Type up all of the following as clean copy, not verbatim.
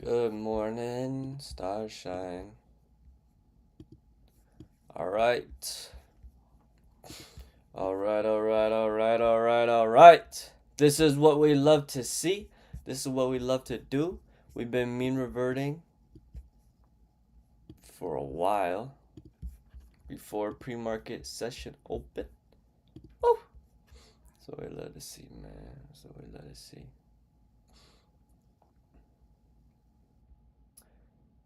Good morning, starshine. Alright. Alright. This is what we love to see. This is what we love to do. We've been mean reverting for a while before pre-market session open. Woo! So we let us see, man. So we let us see.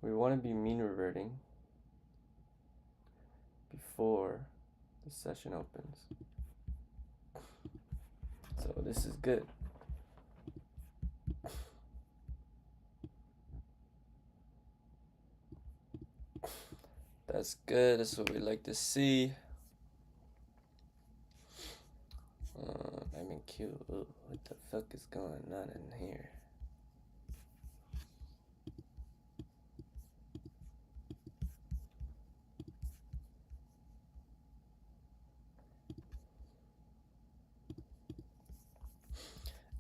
We want to be mean reverting before the session opens. So this is good. That's good. That's what we like to see. I'm in queue. Ooh, what the fuck is going on in here?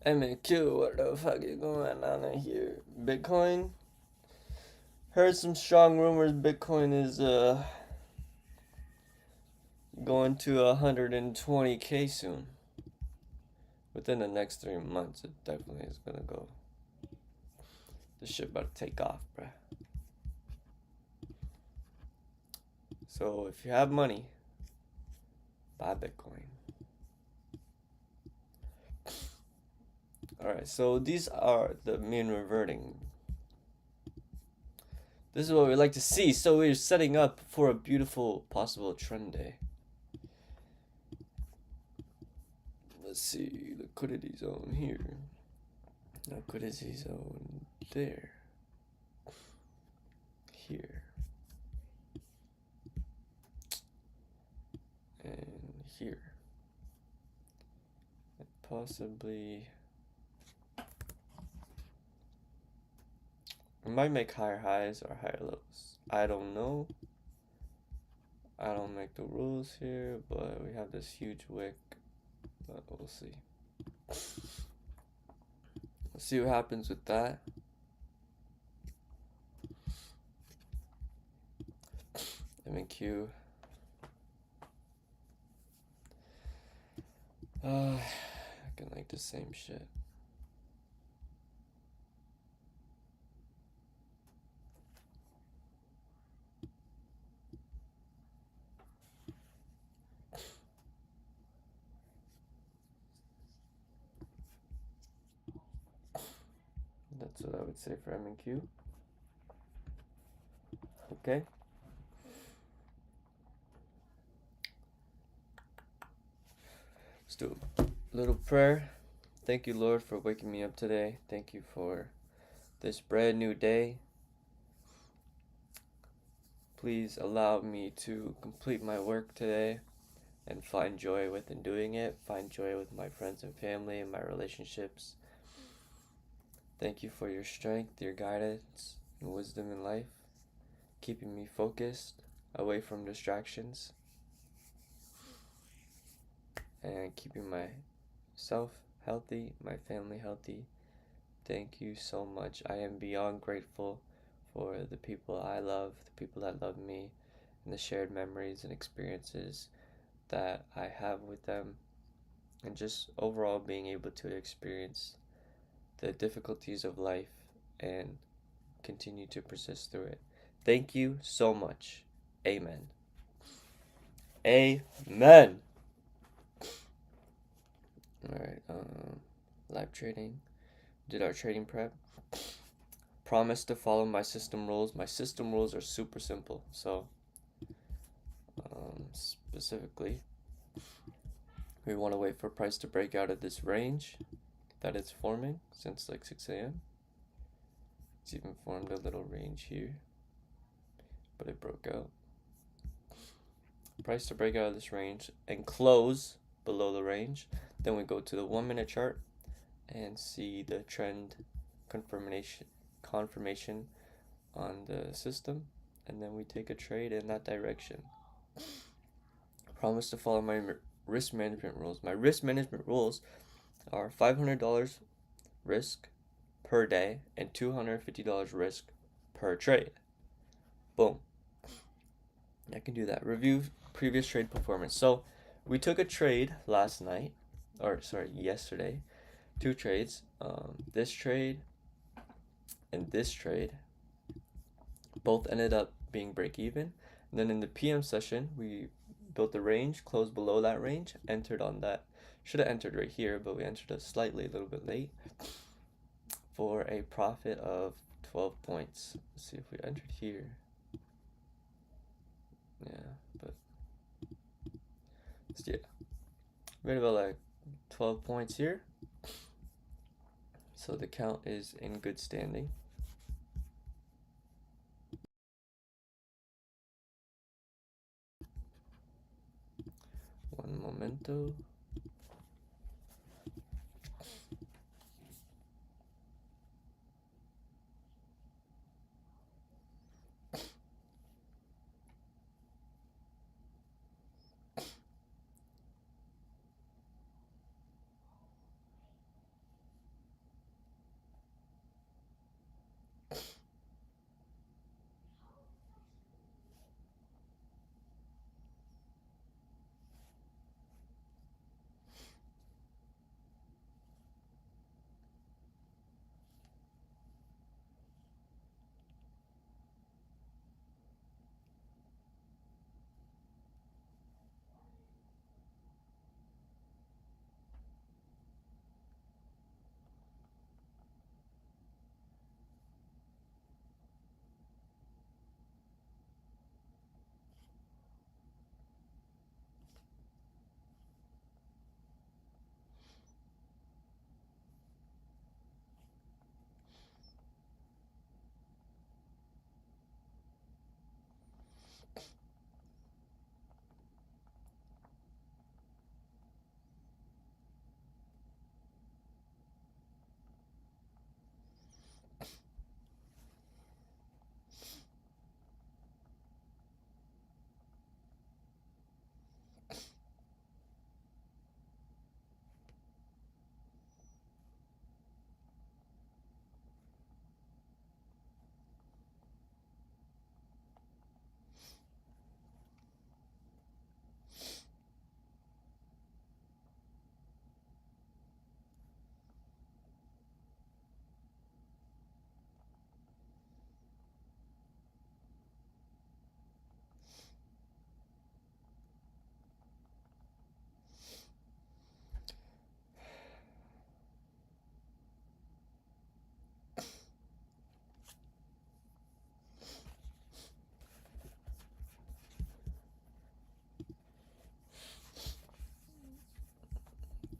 I'm in queue. What the fuck is going on in here? Bitcoin? Heard some strong rumors Bitcoin is going to 120K soon. Within the next 3 months, it definitely is gonna go. This shit about to take off, bruh. So if you have money, buy Bitcoin. Alright, so these are the mean reverting. This is what we like to see. So we're setting up for a beautiful possible trend day. Let's see, liquidity zone here. Liquidity zone there. Here. And here. And possibly... we might make higher highs or higher lows. I don't know. I don't make the rules here, but we have this huge wick. But we'll see. Let's see what happens with that. MQ. I can like the same shit. That's what I would say for M&Q. Okay. Let's do a little prayer. Thank you, Lord, for waking me up today. Thank you for this brand new day. Please allow me to complete my work today and find joy within doing it. Find joy with my friends and family and my relationships. Thank you for your strength, your guidance, and wisdom in life, keeping me focused, away from distractions, and keeping myself healthy, my family healthy. Thank you so much. I am beyond grateful for the people I love, the people that love me, and the shared memories and experiences that I have with them, and just overall being able to experience the difficulties of life and continue to persist through it. Thank you so much. Amen. Amen. Alright, live trading. Did our trading prep. Promise to follow my system rules. My system rules are super simple. So, specifically, we want to wait for price to break out of this range that it's forming since like 6 a.m. It's even formed a little range here, but it broke out. Price to break out of this range and close below the range. Then we go to the 1 minute chart and see the trend confirmation on the system, and then we take a trade in that direction. Promise to follow my risk management rules. My risk management rules are $500 risk per day and $250 risk per trade. Boom. I can do that. Review previous trade performance. So we took a trade last night, or sorry, yesterday. Two trades. This trade and this trade both ended up being break even. And then in the PM session, we built the range, closed below that range, entered on that. Should have entered right here, but we entered it slightly a little bit late for a profit of 12 points. Let's see if we entered here. Yeah, but yeah, made about like 12 points here. So the count is in good standing. One momento.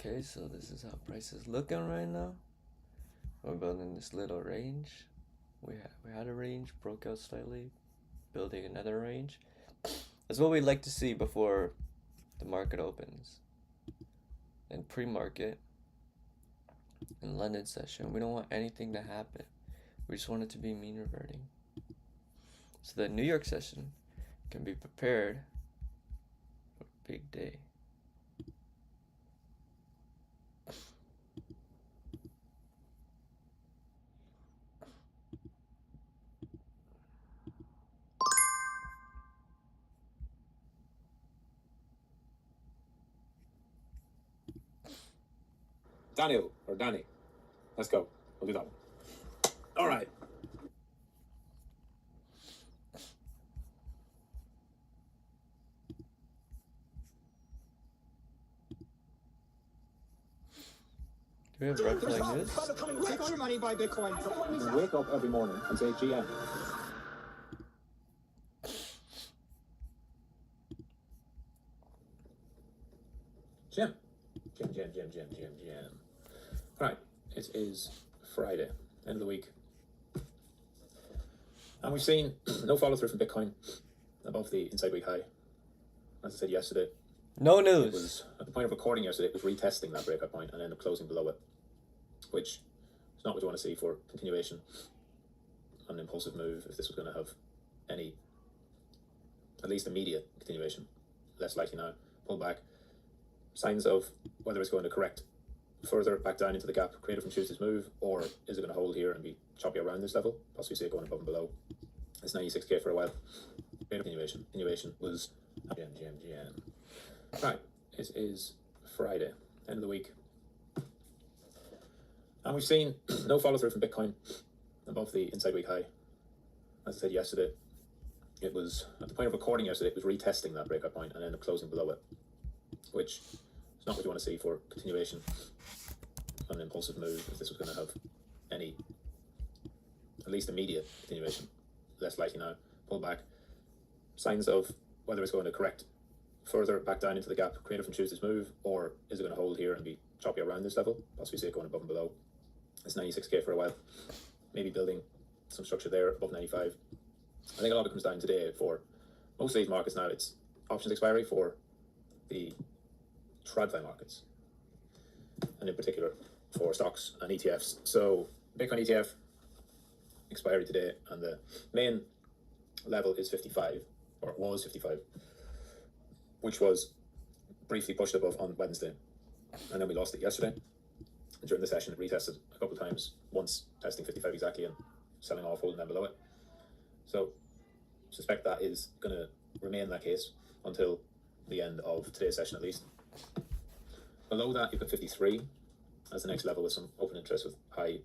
Okay, so this is how price is looking right now. We're building this little range. We had a range, broke out slightly, building another range. That's what we like to see before the market opens. In pre-market, in London session, we don't want anything to happen. We just want it to be mean reverting. So the New York session can be prepared for a big day. Daniel or Danny. Let's go. We'll do that one. All right. Do we have red flag news? Take all your money, buy Bitcoin. You wake up every morning and say GM. Jim. Right. It is Friday, end of the week. And we've seen no follow through from Bitcoin above the inside week high. As I said yesterday, No it news. was at the point of recording yesterday, it was retesting that breakout point and ended up closing below it, which is not what you want to see for continuation on an impulsive move if this was going to have any, at least immediate continuation. Less likely now. Pull back. Signs of whether it's going to correct further back down into the gap created from Tuesday's move, or is it going to hold here and be choppy around this level? Possibly see it going above and below. It's 96k for a while. Continuation. Continuation was GM. Right, it is Friday, end of the week. And we've seen no follow through from Bitcoin above the inside week high. As I said yesterday, it was at the point of recording yesterday, it was retesting that breakout point and ended up closing below it, which is not what you want to see for continuation on an impulsive move. If this was going to have any, at least immediate continuation, less likely now. Pull back. Signs of whether it's going to correct further back down into the gap created from Tuesday's move, or is it going to hold here and be choppy around this level? Possibly see it going above and below. It's 96k for a while. Maybe building some structure there above 95. I think a lot of it comes down today for most of these markets now. It's options expiry for the TradFi markets, and in particular for stocks and ETFs. So Bitcoin ETF expiry today, and the main level is 55, or it was 55, which was briefly pushed above on Wednesday, and then we lost it yesterday. And during the session, it retested a couple of times, once testing 55 exactly and selling off, holding them below it. So suspect that is going to remain that case until the end of today's session at least. Below that, you've got 53 as the next level with some open interest, with high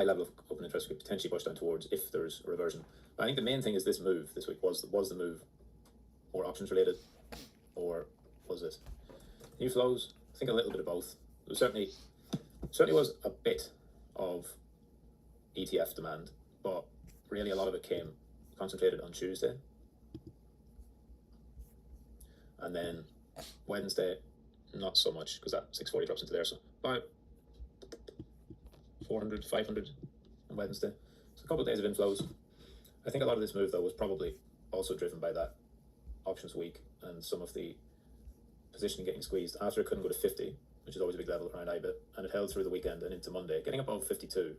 level of open interest we could potentially push down towards if there's a reversion. But I think the main thing is this move this week. Was the move more options related, or was it new flows? I think a little bit of both. There certainly was a bit of ETF demand, but really a lot of it came concentrated on Tuesday. And then Wednesday, not so much, because that 640 drops into there. So about 400, 500 on Wednesday. So a couple of days of inflows. I think a lot of this move, though, was probably also driven by that options week and some of the positioning getting squeezed after it couldn't go to 50, which is always a big level around IBIT, and it held through the weekend and into Monday, getting above 52,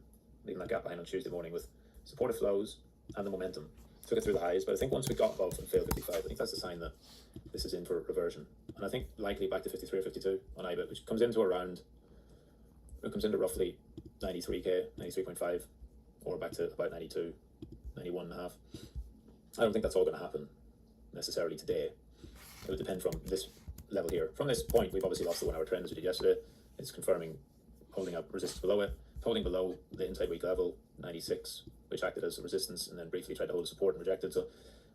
leaving that gap behind on Tuesday morning with supportive flows and the momentum. Took it through the highs, but I think once we got above and failed 55, I think that's a sign that this is in for reversion. And I think likely back to 53 or 52 on IBIT, which comes into roughly 93k, 93.5, or back to about 92, 91.5. I don't think that's all going to happen necessarily today. It would depend from this level here. From this point, we've obviously lost the 1 hour trend as we did yesterday. It's confirming holding up resistance below it, holding below the inside week level, 96, which acted as a resistance and then briefly tried to hold support and rejected. So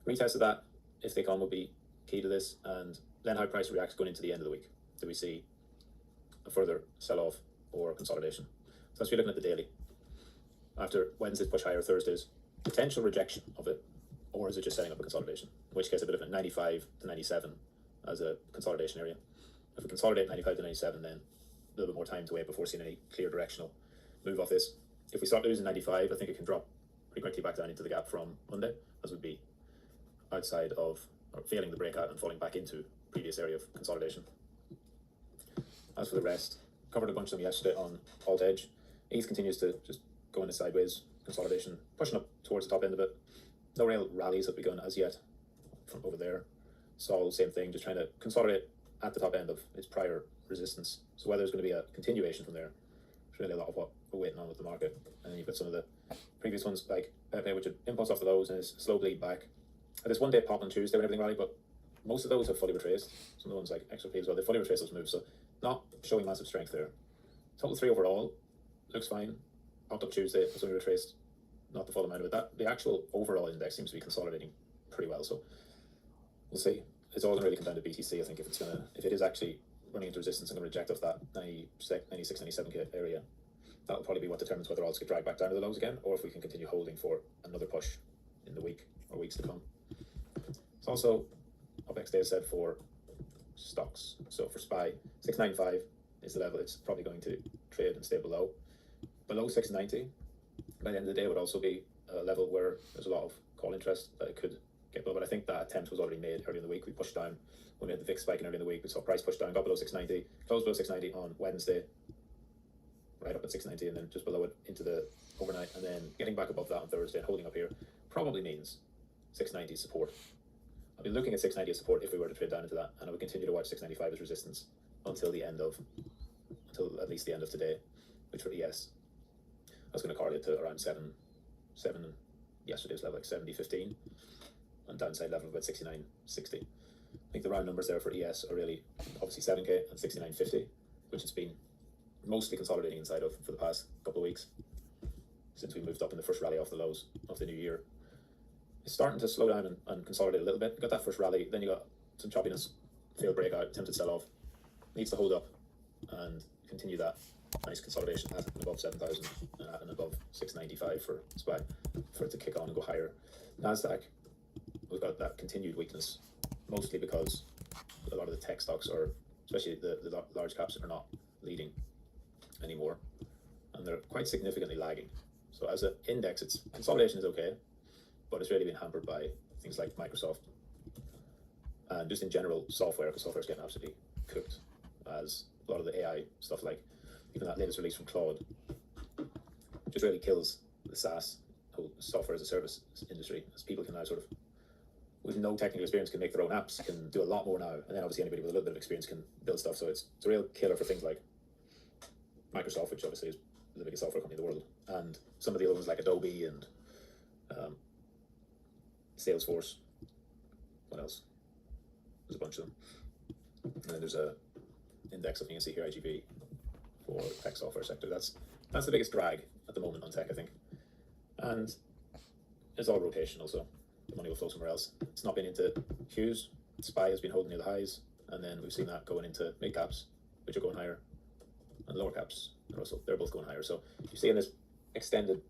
retested that, if they come, will be key to this. And then how price reacts going into the end of the week. Do we see a further sell-off or consolidation? So as we're looking at the daily, after Wednesday's push higher, Thursday's potential rejection of it, or is it just setting up a consolidation? In which case a bit of a 95 to 97 as a consolidation area. If we consolidate 95 to 97, then a little bit more time to wait before seeing any clear directional move off this. If we start losing 95, I think it can drop pretty quickly back down into the gap from Monday, as would be outside of, or failing the breakout and falling back into previous area of consolidation. As for the rest, covered a bunch of them yesterday on Alt Edge. ETH continues to just go in a sideways consolidation, pushing up towards the top end of it. No real rallies have begun as yet from over there. Sol, same thing, just trying to consolidate at the top end of its prior resistance. So whether there's going to be a continuation from there, it's really a lot of what we're waiting on with the market. And then you've got some of the previous ones like Pepe, which had impulse off the lows and is slow bleed back. This one day pop on Tuesday when everything rallied, but most of those have fully retraced. Some of the ones like XRP as well, they fully retraced those moves, so not showing massive strength there. Total 3 overall looks fine. Popped up Tuesday, it's only retraced not the full amount of it. That the actual overall index seems to be consolidating pretty well, so we'll see. It's all going to really come down to BTC. I think if it is actually running into resistance and going to reject off that 96, 97k area, that'll probably be what determines whether odds get dragged back down to the lows again, or if we can continue holding for another push in the week or weeks to come. It's also OPEX data set for stocks. So for SPY, 695 is the level it's probably going to trade and stay below. Below 690 by the end of the day would also be a level where there's a lot of call interest that it could get below, but I think that attempt was already made early in the week. We pushed down when we had the VIX spike in early in the week. We saw price push down, got below 690, closed below 690 on Wednesday, right up at 690, and then just below it into the overnight, and then getting back above that on Thursday and holding up here probably means 690 support. I'll be looking at 690 as support if we were to trade down into that, and I would continue to watch 695 as resistance until the end of until at least the end of today, which for ES, that's going to correlate to around 7. Yesterday's level like 70.15, and downside level of about 69.60. I think the round numbers there for ES are really obviously 7K and 69.50, which has been mostly consolidating inside of for the past couple of weeks since we moved up in the first rally off the lows of the new year. It's starting to slow down and consolidate a little bit. You got that first rally, then you got some choppiness, failed breakout, attempted sell off. Needs to hold up and continue that nice consolidation at and above 7,000 and at and above 695 for SPY for it to kick on and go higher. Nasdaq, we've got that continued weakness, mostly because a lot of the tech stocks are, especially the large caps, are not leading anymore, and they're quite significantly lagging. So as an index, its consolidation is okay, but it's really been hampered by things like Microsoft and just in general software, because software is getting absolutely cooked, as a lot of the AI stuff, like even that latest release from Claude, just really kills the SaaS, whole software as a service industry, as people can now sort of, with no technical experience, can make their own apps, can do a lot more now, and then obviously anybody with a little bit of experience can build stuff. So it's a real killer for things like Microsoft, which obviously is the biggest software company in the world, and some of the other ones like Adobe and Salesforce. What else? There's a bunch of them. And then there's a index of, you can see here, IGB for tech software sector. That's the biggest drag at the moment on tech, I think. And it's all rotational, so the money will flow somewhere else. It's not been into Hughes. SPY has been holding near the highs, and then we've seen that going into mid caps, which are going higher, and lower caps, they're both going higher. So you see in this extended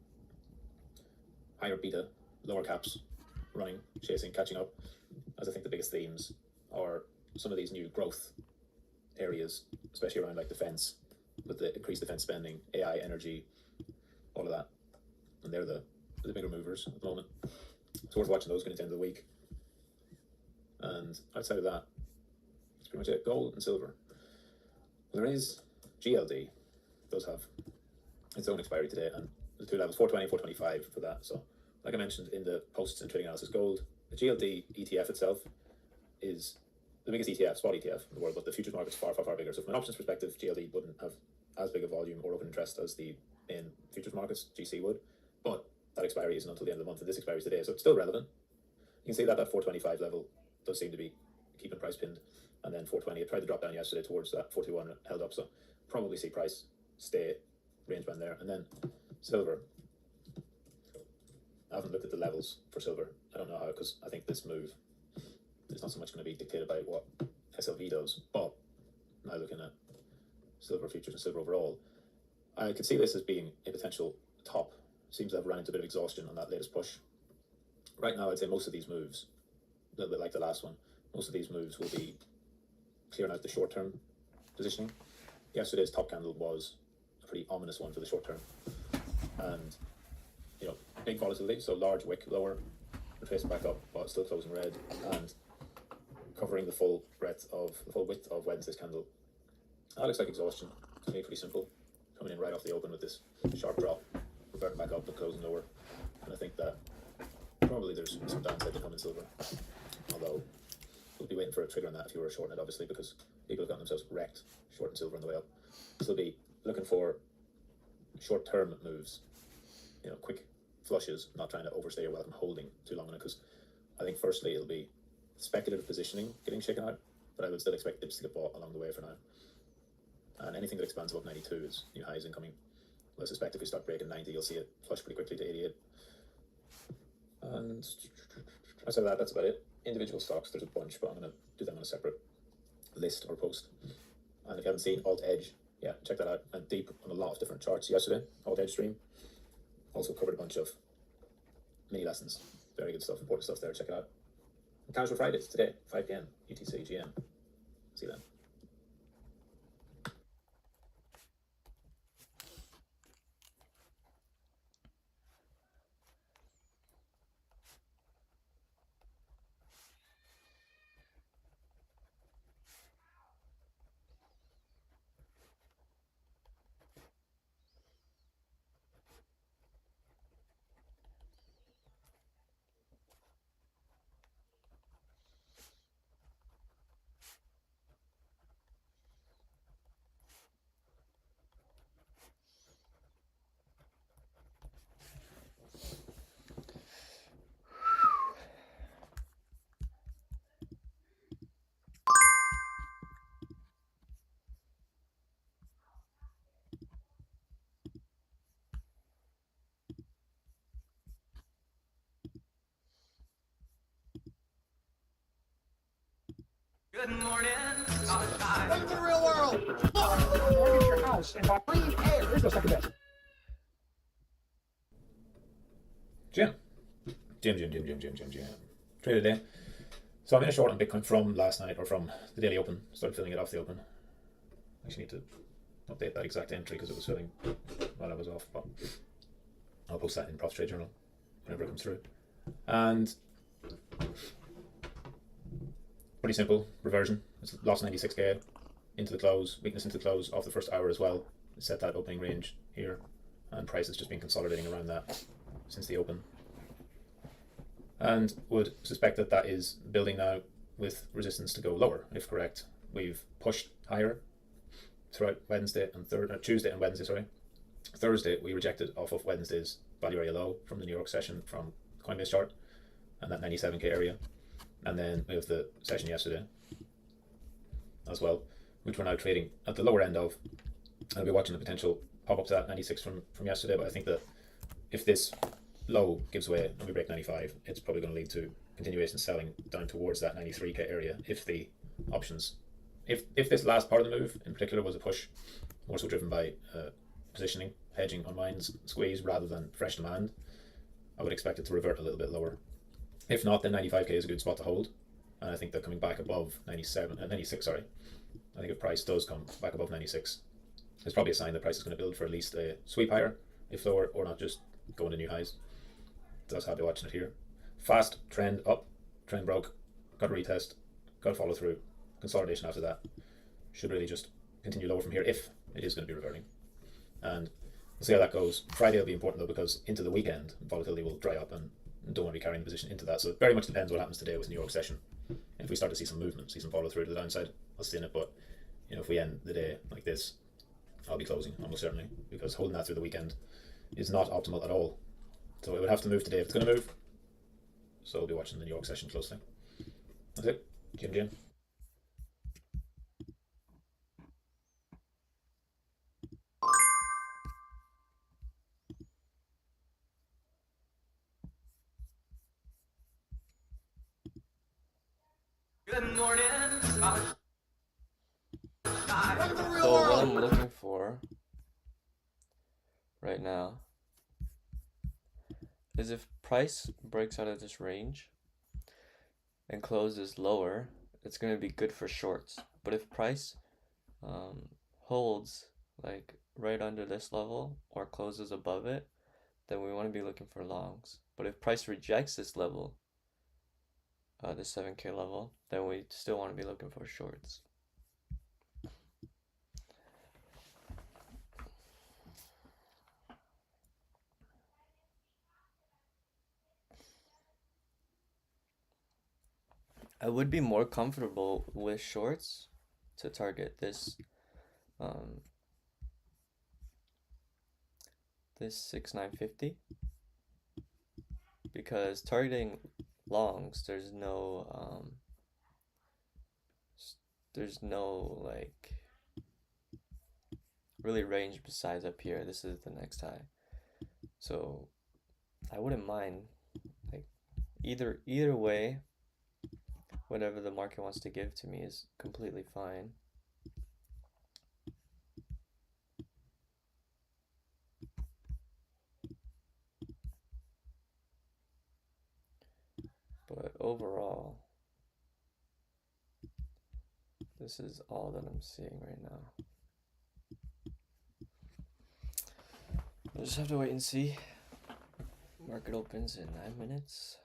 higher beta, lower caps running, chasing, catching up, as I think the biggest themes are some of these new growth areas, especially around like defense, with the increased defense spending, AI, energy, all of that. And they're the bigger movers at the moment. So worth watching those going into the end of the week. And outside of that, that's pretty much it. Gold and silver. There is GLD, does have its own expiry today, and the two levels, 420 and 425 for that. So like I mentioned in the posts and trading analysis, gold, the GLD ETF itself is the biggest ETF, spot ETF in the world, but the futures market's far, far, far bigger. So from an options perspective, GLD wouldn't have as big a volume or open interest as the main futures markets, GC would, but that expiry isn't until the end of the month, and this expiry is today, so it's still relevant. You can see that 425 level does seem to be keeping price pinned, and then 420, it tried to drop down yesterday towards that 41, held up, so probably see price stay range band there. And then silver, I haven't looked at the levels for silver. I don't know how, because I think this move is not so much going to be dictated by what SLV does, but now looking at silver futures and silver overall, I could see this as being a potential top. Seems to have run into a bit of exhaustion on that latest push. Right now, I'd say most of these moves, a little bit like the last one, most of these moves will be clearing out the short-term positioning. Yesterday's top candle was a pretty ominous one for the short term, and you know, big volatility, so large wick lower, retracing back up, but still closing red and covering the full width of Wednesday's candle. That looks like exhaustion to me. Pretty simple, coming in right off the open with this sharp drop, reverting back up but closing lower, and I think that probably there's some downside to come in silver, although we'll be waiting for a trigger on that if you were shorting it, obviously, because people have gotten themselves wrecked shorting silver on the way up. So they'll be looking for short-term moves, you know, quick flushes, not trying to overstay your welcome holding too long on it, because I think firstly it'll be speculative positioning getting shaken out, but I would still expect dips to get bought along the way for now. And anything that expands above 92 is new highs incoming. I suspect if we start breaking 90, you'll see it flush pretty quickly to 88. And outside of that, that's about it. Individual stocks, there's a bunch, but I'm going to do them on a separate list or post. And if you haven't seen Alt Edge, yeah, check that out. And deep on a lot of different charts yesterday. Alt Edge stream also covered a bunch of mini lessons. Very good stuff, important stuff there. Check it out. And Casual Fridays today, 5 p.m. UTC GM. See you then. Good morning, Welcome to the real world. Mortgage your house and buy free air. Here's the second best. Jim. Trade today. So I'm in a short on Bitcoin from last night, or from the daily open. Started filling it off the open. Actually need to update that exact entry because it was filling while I was off, but I'll post that in Props Trade Journal whenever it comes through. And pretty simple reversion. It's lost 96k into the close, weakness into the close off the first hour as well. Set that opening range here, and price has just been consolidating around that since the open. And would suspect that that is building now with resistance to go lower, if correct. We've pushed higher throughout Tuesday and Wednesday, sorry. Thursday, we rejected off of Wednesday's value area low from the New York session from Coinbase chart and that 97k area. And then we have the session yesterday as well, which we're now trading at the lower end of. I'll be watching the potential pop up to that 96 from yesterday, but I think that if this low gives way and we break 95, it's probably going to lead to continuation selling down towards that 93k area if the options, if this last part of the move in particular was a push more so driven by positioning, hedging on mines squeeze rather than fresh demand, I would expect it to revert a little bit lower. If not, then 95k is a good spot to hold, and I think that coming back above 96, sorry, I think if price does come back above 96, it's probably a sign that price is going to build for at least a sweep higher, if lower, or not just going to new highs. That's how I'll be watching it here. Fast trend up, trend broke, got a retest, got a follow through, consolidation after that. Should really just continue lower from here if it is going to be reverting. And we'll see how that goes. Friday will be important though, because into the weekend, volatility will dry up and don't want to be carrying the position into that. So it very much depends what happens today with New York session. If we start to see some movement, see some follow through to the downside, I'll stay in it. But if we end the day like this, I'll be closing almost certainly, because holding that through the weekend is not optimal at all. So it would have to move today if it's going to move. So I'll be watching the New York session closely. That's it. Jim. good morning, Welcome to the real So what world. I'm looking for right now is if price breaks out of this range and closes lower, it's going to be good for shorts. But if price holds like right under this level or closes above it, then we want to be looking for longs. But if price rejects this level, the 7k level, then we still want to be looking for shorts. I would be more comfortable with shorts to target this this 6950, because targeting longs there's no like really range besides up here. This is the next high, so I wouldn't mind like either way. Whatever the market wants to give to me is completely fine. But overall, this is all that I'm seeing right now. We'll just have to wait and see. Market opens in 9 minutes.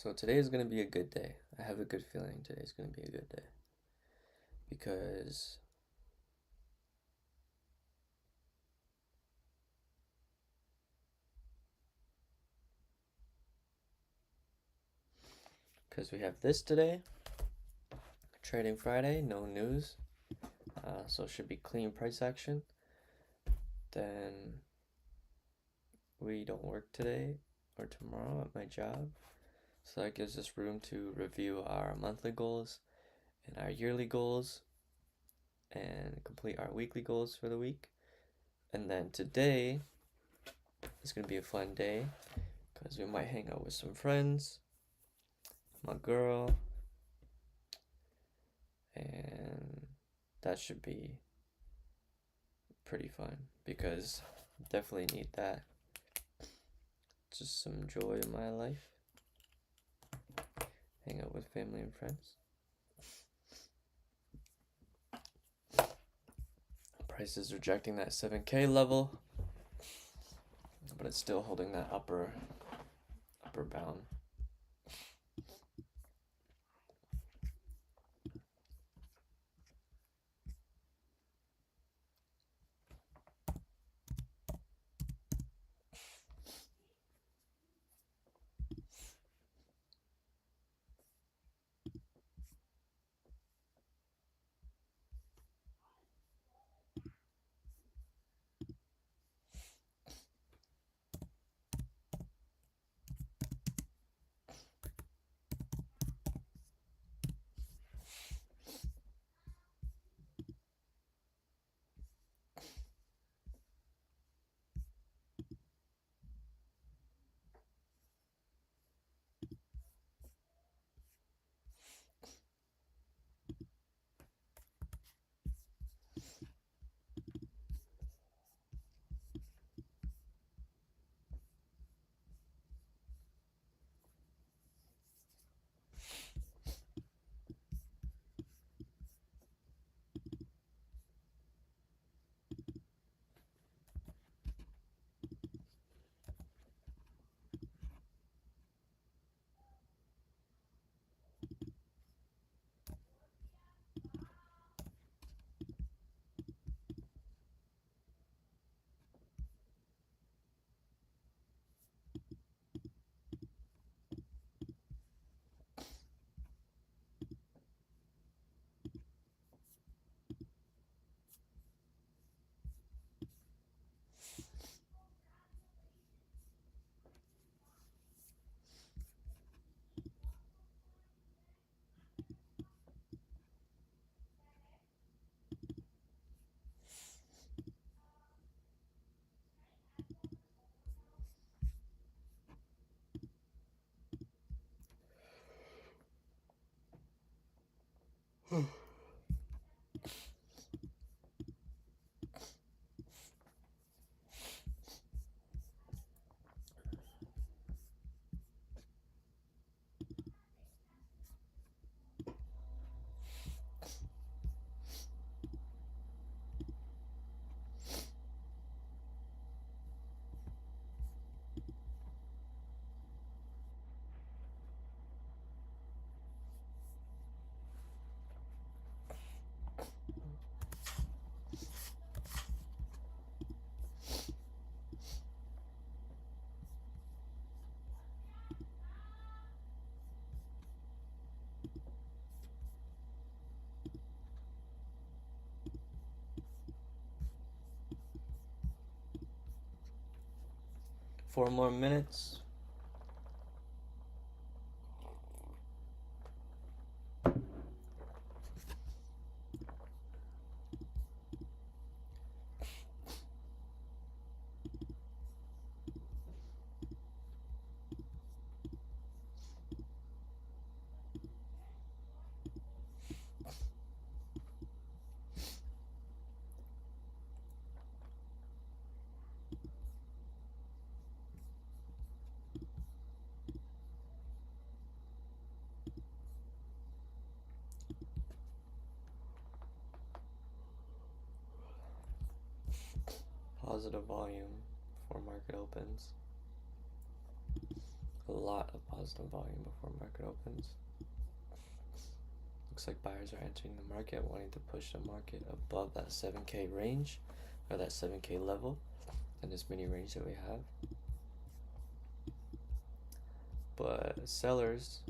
So today is going to be a good day. I have a good feeling today's going to be a good day. Because we have this today. Trading Friday, no news. So it should be clean price action. Then we don't work today or tomorrow at my job. So that gives us room to review our monthly goals and our yearly goals and complete our weekly goals for the week. And then today is going to be a fun day because we might hang out with some friends, my girl, and that should be pretty fun because I definitely need that. Just some joy in my life. Hang out with family and friends. Price is rejecting that 7K level, but it's still holding that upper bound. Four more minutes. Positive volume before market opens. a lot of positive volume before market opens. Looks like buyers are entering the market wanting to push the market above that 7K range, or that 7K level, and this mini range that we have. But sellers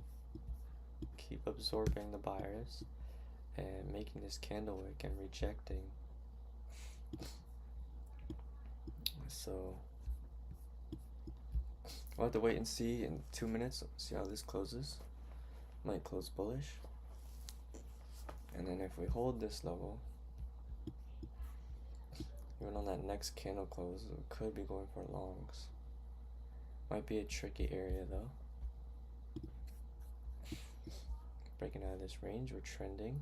keep absorbing the buyers and making this candle wick and rejecting. So we'll have to wait and see in 2 minutes, see how this closes. Might close bullish. And then if we hold this level, even on that next candle close, we could be going for longs. Might be a tricky area though. Breaking out of this range, we're trending.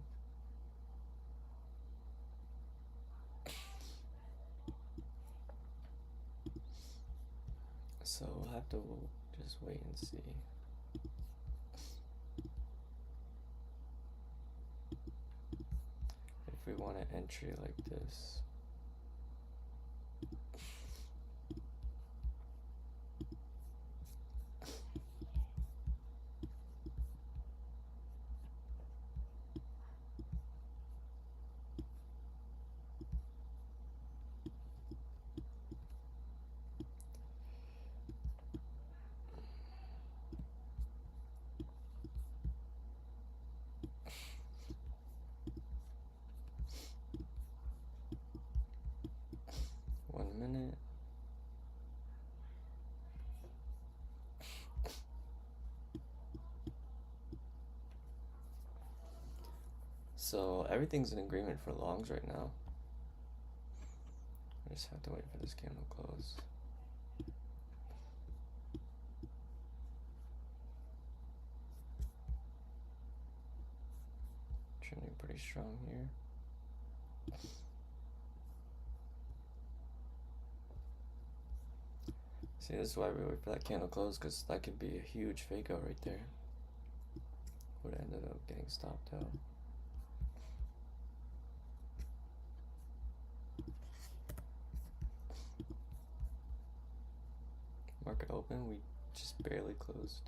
So we'll have to just wait and see. If we want an entry like this. Minute. So everything's in agreement for longs right now. I just have to wait for this candle close. Trending pretty strong here. See, this is why we wait for that candle close, because that could be a huge fake out right there. Would have ended up getting stopped out. Market open, we just barely closed.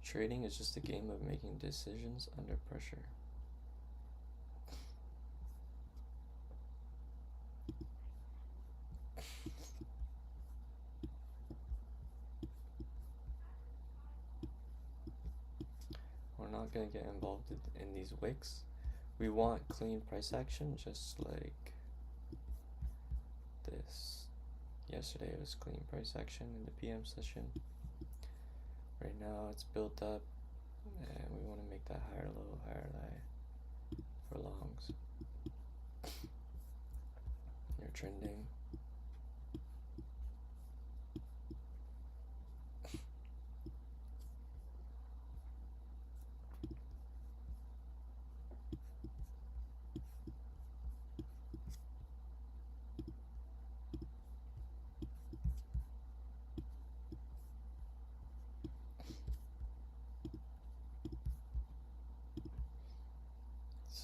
Trading is just a game of making decisions under pressure. We're not going to get involved in these wicks. We want clean price action, just like this. Yesterday it was clean price action in the PM session. Right now it's built up, and we want to make that higher low, higher high for longs. You're trending.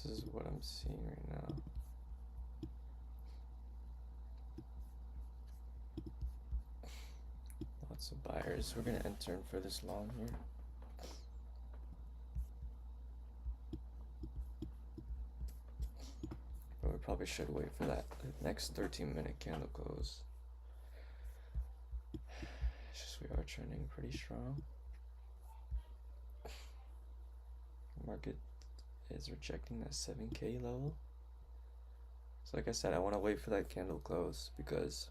This is what I'm seeing right now. Lots of buyers. We're gonna enter in for this long here. But we probably should wait for that next 13-minute candle close. It's just we are trending pretty strong. Market is rejecting that 7K level. So like I said, I want to wait for that candle close because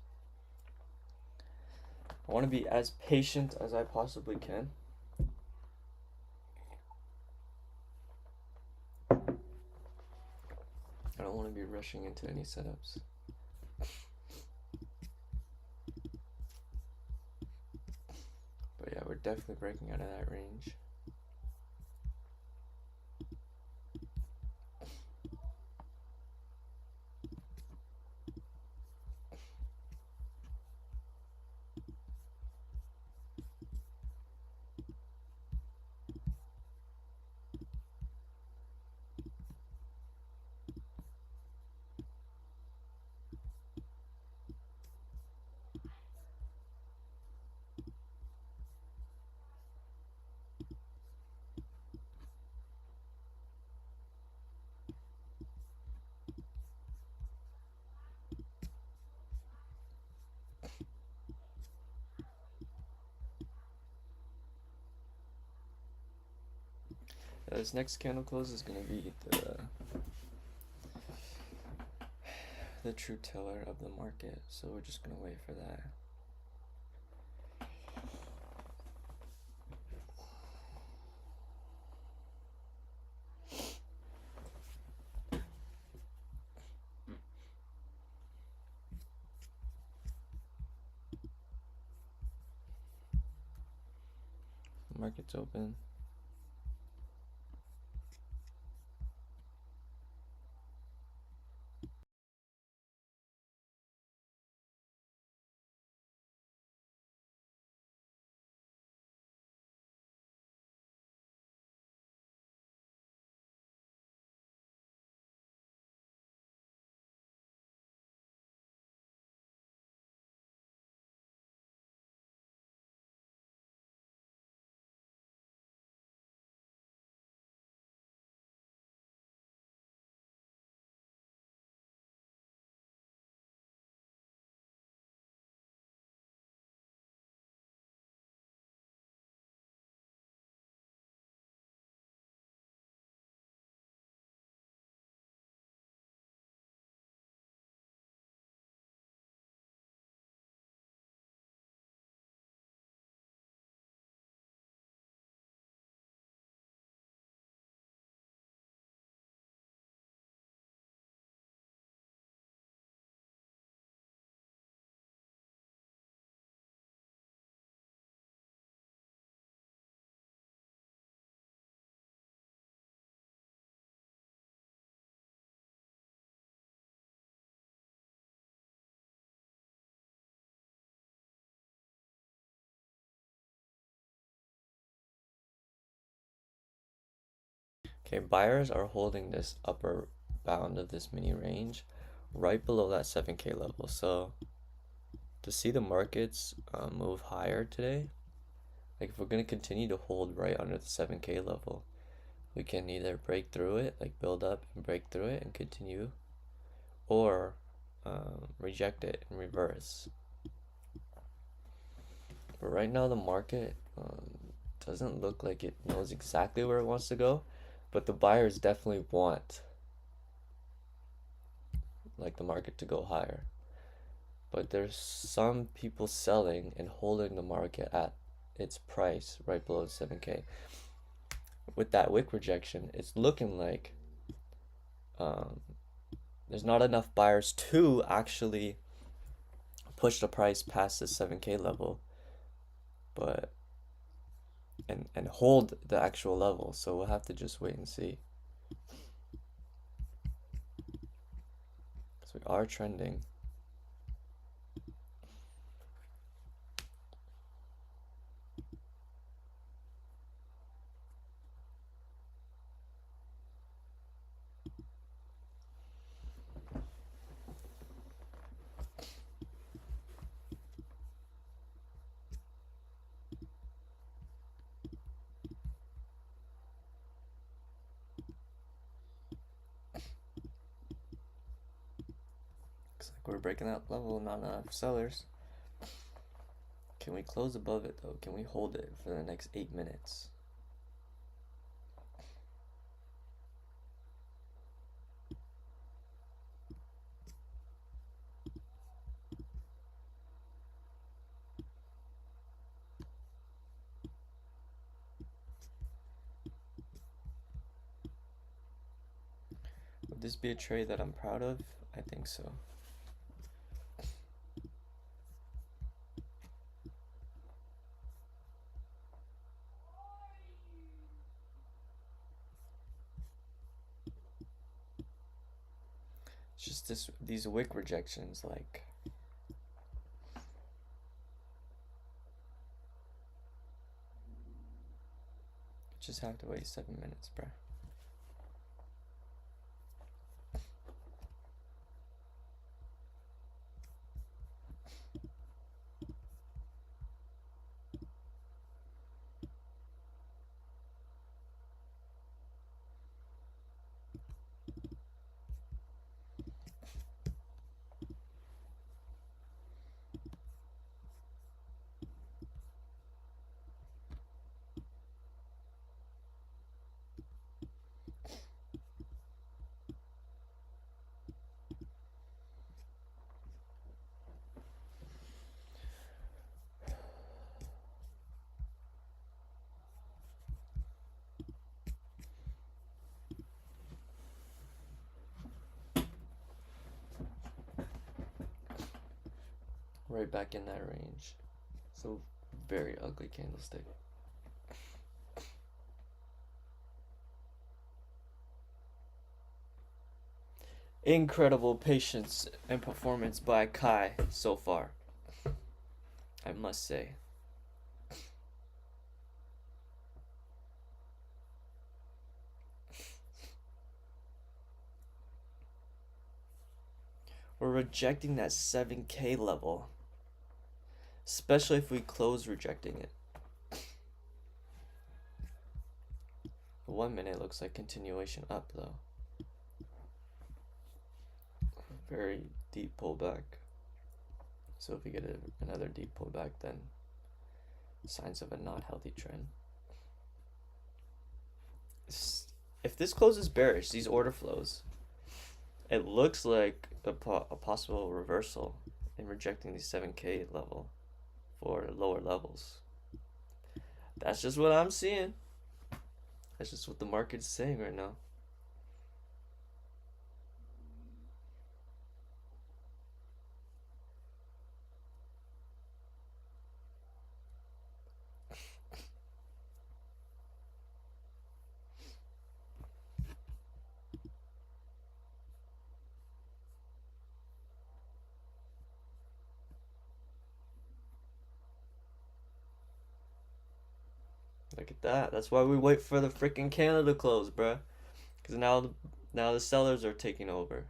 I want to be as patient as I possibly can. I don't want to be rushing into any setups. But yeah, we're definitely breaking out of that range. This next candle close is gonna be the true teller of the market, so we're just gonna wait for that. Market's open. Okay, buyers are holding this upper bound of this mini range right below that 7K level. So to see the markets move higher today, like if we're going to continue to hold right under the 7K level, we can either break through it, like build up and break through it and continue, or reject it and reverse. But right now the market doesn't look like it knows exactly where it wants to go, but the buyers definitely want like the market to go higher. But there's some people selling and holding the market at its price right below 7K. With that wick rejection, it's looking like there's not enough buyers to actually push the price past the 7K level, but and hold the actual level. So we'll have to just wait and see. So we are trending. Looks like we're breaking that level, not enough sellers. Can we close above it though? Can we hold it for the next 8 minutes? Would this be a trade that I'm proud of? I think so. It's just these wick rejections, like just have to wait 7 minutes, bruh. right back in that range. So very ugly candlestick. Incredible patience and performance by Kai so far, I must say. We're rejecting that 7K level, especially if we close rejecting it. 1 minute looks like continuation up though. Very deep pullback. So if we get another deep pullback, then signs of a not healthy trend. If this closes bearish, these order flows, it looks like a possible reversal in rejecting the 7K level for lower levels. That's just what I'm seeing. That's just what the market's saying right now. Look at that. That's why we wait for the freaking candle to close, bruh. Because now the sellers are taking over.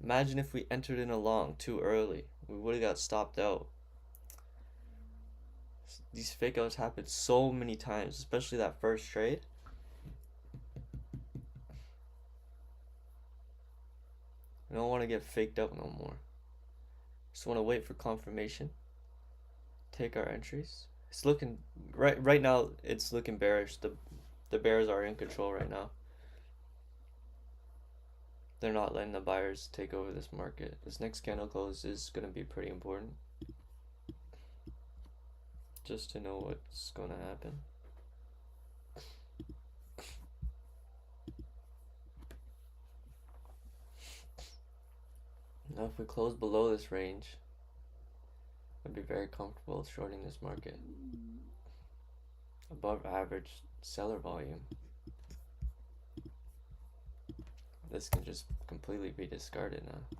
Imagine if we entered in a long too early. We would have got stopped out. These fake outs happen so many times, especially that first trade. I don't want to get faked up no more. Just want to wait for confirmation. Take our entries. It's looking right now. It's looking bearish. The bears are in control right now. They're not letting the buyers take over this market. This next candle close is going to be pretty important, just to know what's going to happen. Now if we close below this range, I'd be very comfortable shorting this market. Above average seller volume. This can just completely be discarded now.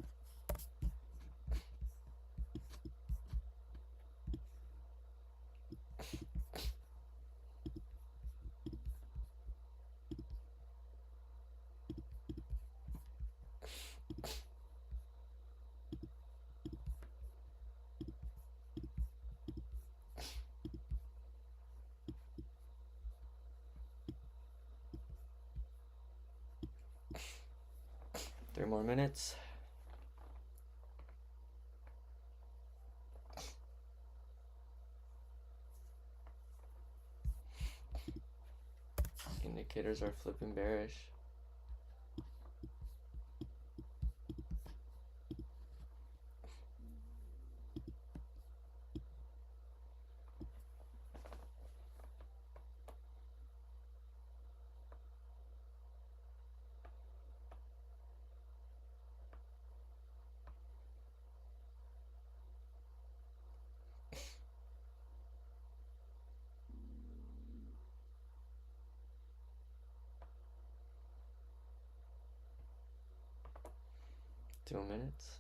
Three more minutes. Indicators are flipping bearish. Two minutes.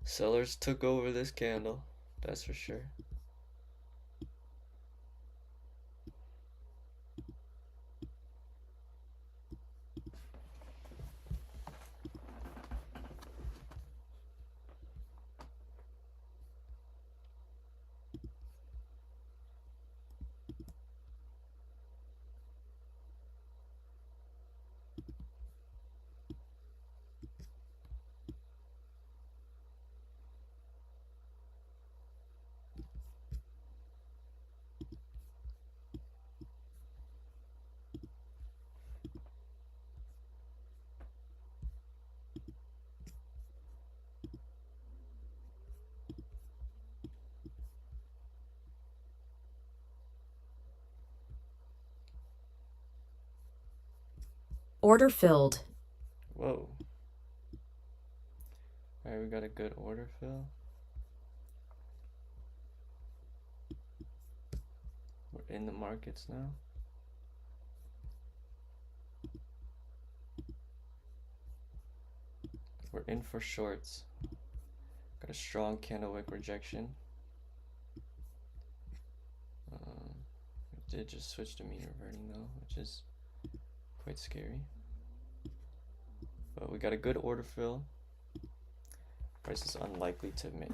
Sellers took over this candle, that's for sure. Order filled. Whoa. Alright, we got a good order fill. We're in the markets now. We're in for shorts. Got a strong candle wick rejection. It did just switch to mean reverting though, which is quite scary. But we got a good order fill. Price is unlikely to make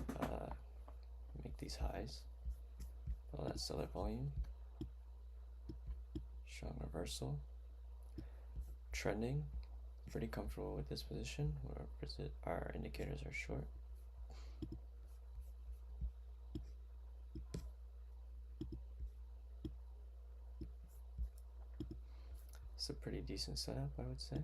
these highs. Well, that's seller volume. Strong reversal. Trending. Pretty comfortable with this position where our indicators are short. It's a pretty decent setup, I would say.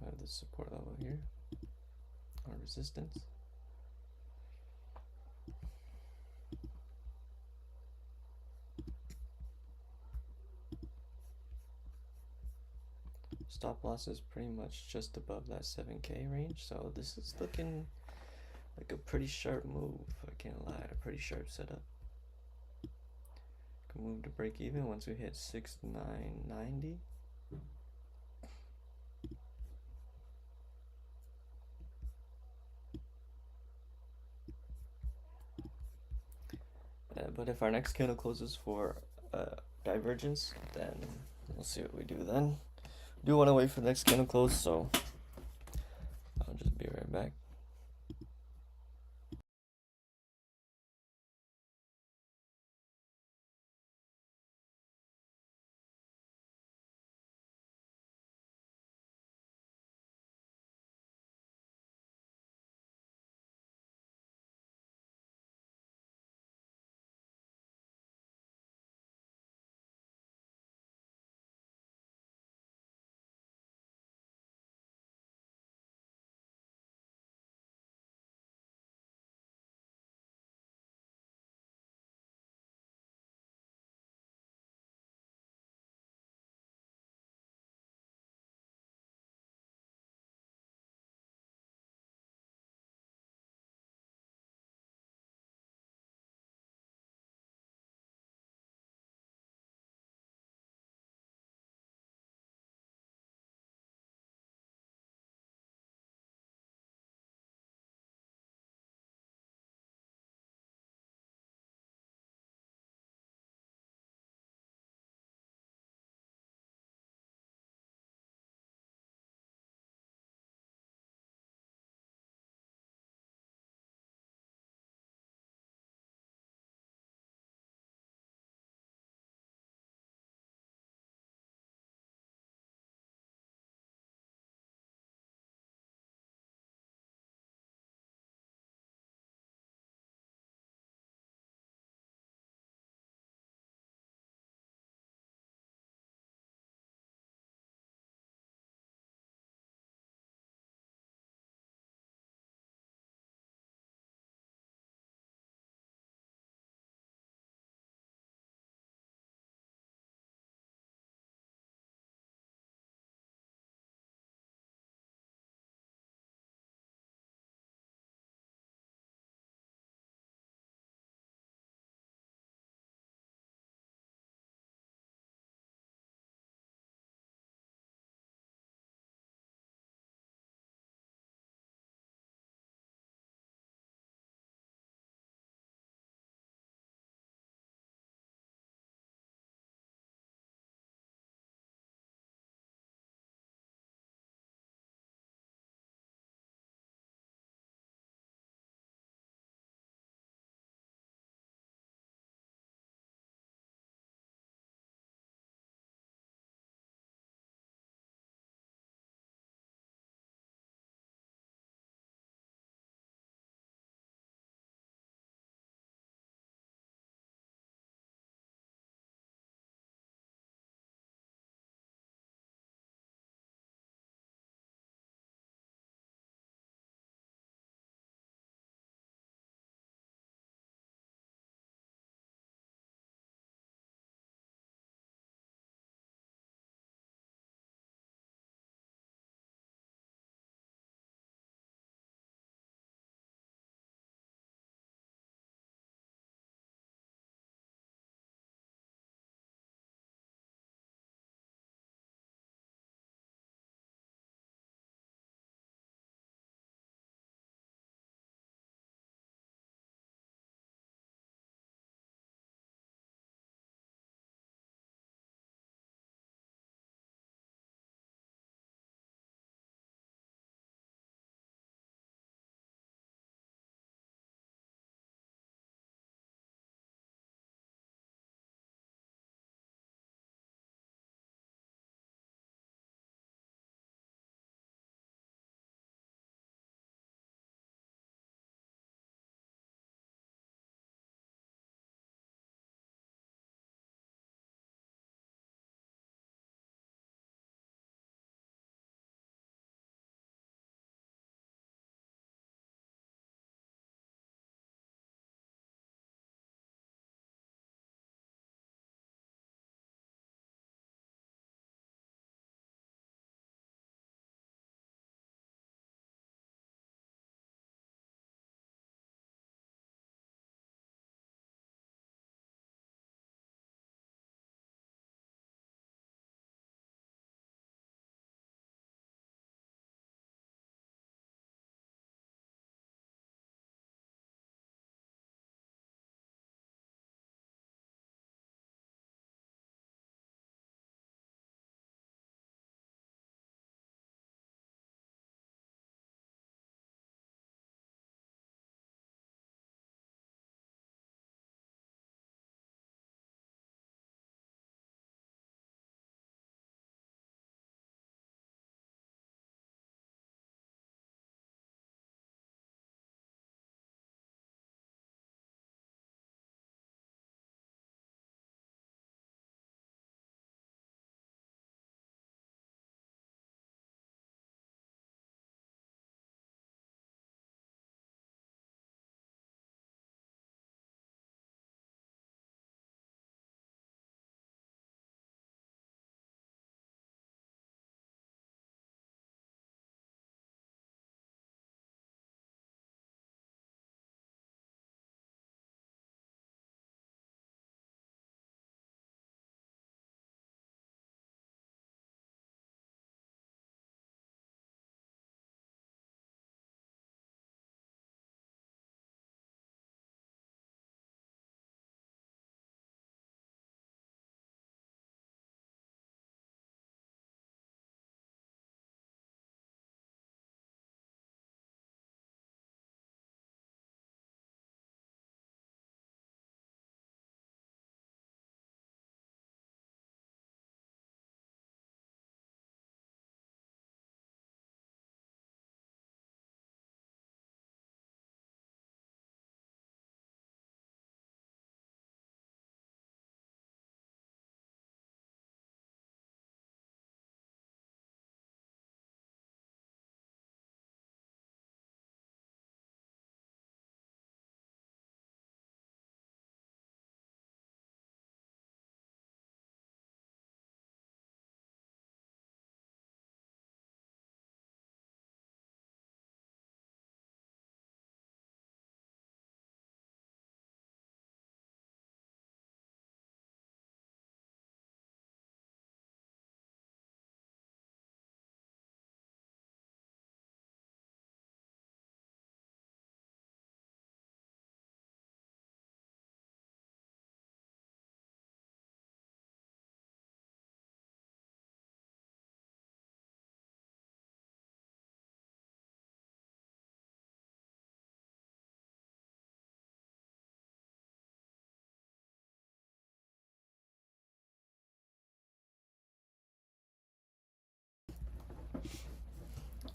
I have the support level here, our resistance. Stop loss is pretty much just above that 7K range, so this is looking like a pretty sharp move. I can't lie, a pretty sharp setup. Can move to break even once we hit 6,990. But if our next candle closes for divergence, then we'll see what we do then. Do want to wait for the next candle close, so I'll just be right back.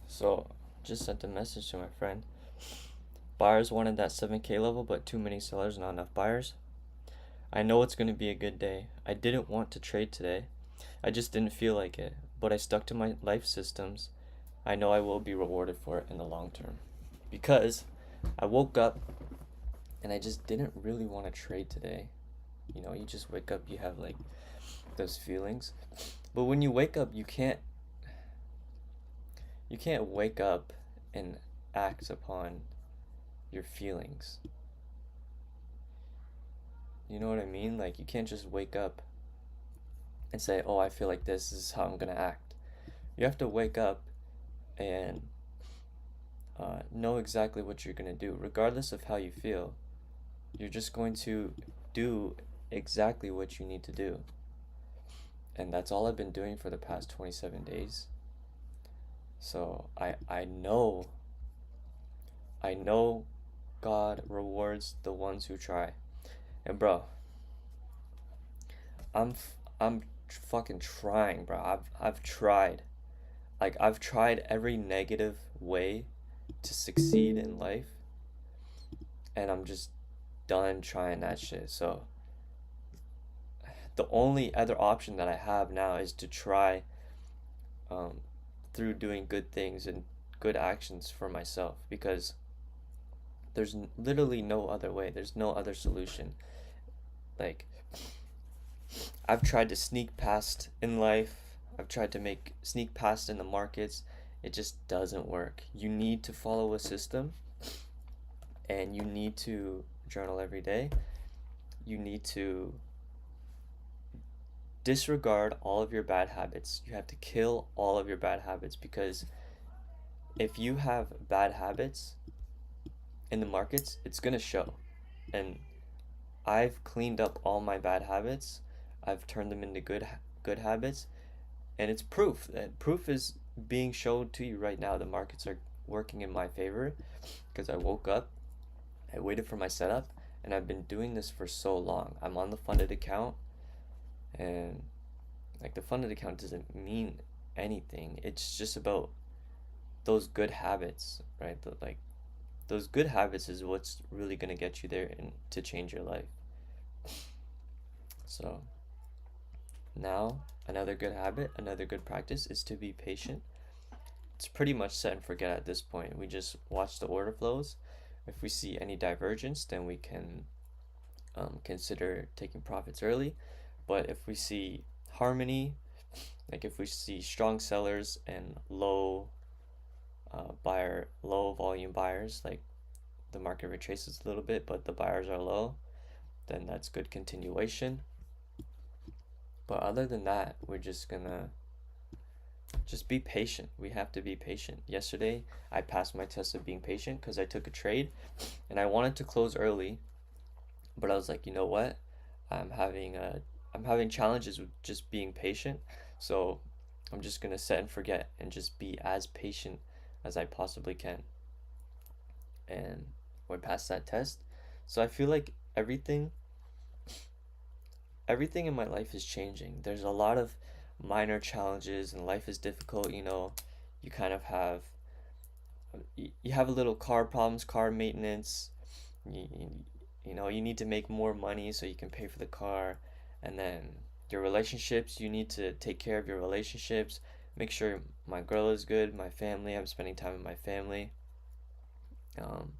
So, just sent a message to my friend. Buyers wanted that 7K level, but too many sellers, not enough buyers. I know it's going to be a good day. I didn't want to trade today. I just didn't feel like it, but I stuck to my life systems. I know I will be rewarded for it in the long term. Because I woke up and I just didn't really want to trade today. You know, you just wake up, you have like those feelings. But when you wake up, you can't wake up and act upon your feelings. You know what I mean? Like, you can't just wake up and say, "Oh, I feel like this is how I'm gonna act." You have to wake up and know exactly what you're gonna do, regardless of how you feel. You're just going to do exactly what you need to do, and that's all I've been doing for the past 27 days. So I know God rewards the ones who try. And bro, I'm fucking trying, bro. I've tried. Like, I've tried every negative way to succeed in life, and I'm just done trying that shit. So the only other option that I have now is to try, um, through doing good things and good actions for myself, because there's literally no other way. There's no other solution. Like, I've tried to sneak past in life. I've tried to make sneak past in the markets. It just doesn't work. You need to follow a system, and you need to journal every day. You need to disregard all of your bad habits. You have to kill all of your bad habits, because if you have bad habits in the markets, it's going to show. And I've cleaned up all my bad habits. I've turned them into good habits, and it's proof. And proof is being shown to you right now. The markets are working in my favor because I woke up, I waited for my setup, and I've been doing this for so long. I'm on the funded account, and like, the funded account doesn't mean anything. It's just about those good habits, right? Like, those good habits is what's really gonna get you there and to change your life. So now, another good habit, another good practice is to be patient. It's pretty much set and forget at this point. We just watch the order flows. If we see any divergence, then we can consider taking profits early. But if we see harmony, like if we see strong sellers and low volume buyers, like the market retraces a little bit, but the buyers are low, then that's good continuation. But other than that, we're just gonna just be patient. We have to be patient. Yesterday, I passed my test of being patient because I took a trade and I wanted to close early, but I was like, you know what? I'm having challenges with just being patient. So I'm just gonna set and forget and just be as patient as I possibly can. And I passed that test. So I feel like everything in my life is changing. There's a lot of minor challenges and life is difficult, you know. You kind of have you have a little car problems, car maintenance. You, you, you know, you need to make more money so you can pay for the car. And then your relationships, you need to take care of your relationships. Make sure my girl is good, my family, I'm spending time with my family. Um,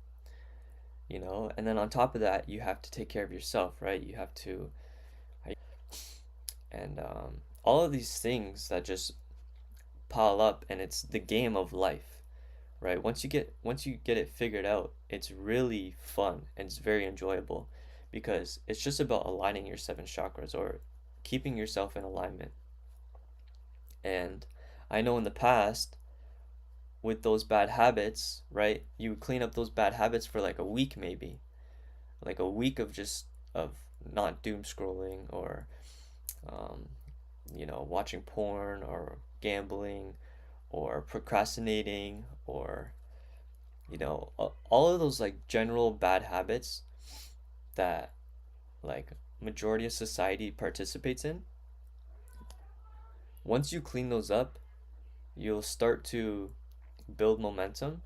you know, and then on top of that, you have to take care of yourself, right? You have to, and all of these things that just pile up, and it's the game of life, right? Once you get it figured out, it's really fun and it's very enjoyable, because it's just about aligning your seven chakras, or keeping yourself in alignment. And I know in the past, with those bad habits, right? You would clean up those bad habits for like a week, maybe. Like a week of just of not doom scrolling, or um, watching porn, or gambling, or procrastinating, or all of those like general bad habits that like majority of society participates in. Once you clean those up, you'll start to build momentum.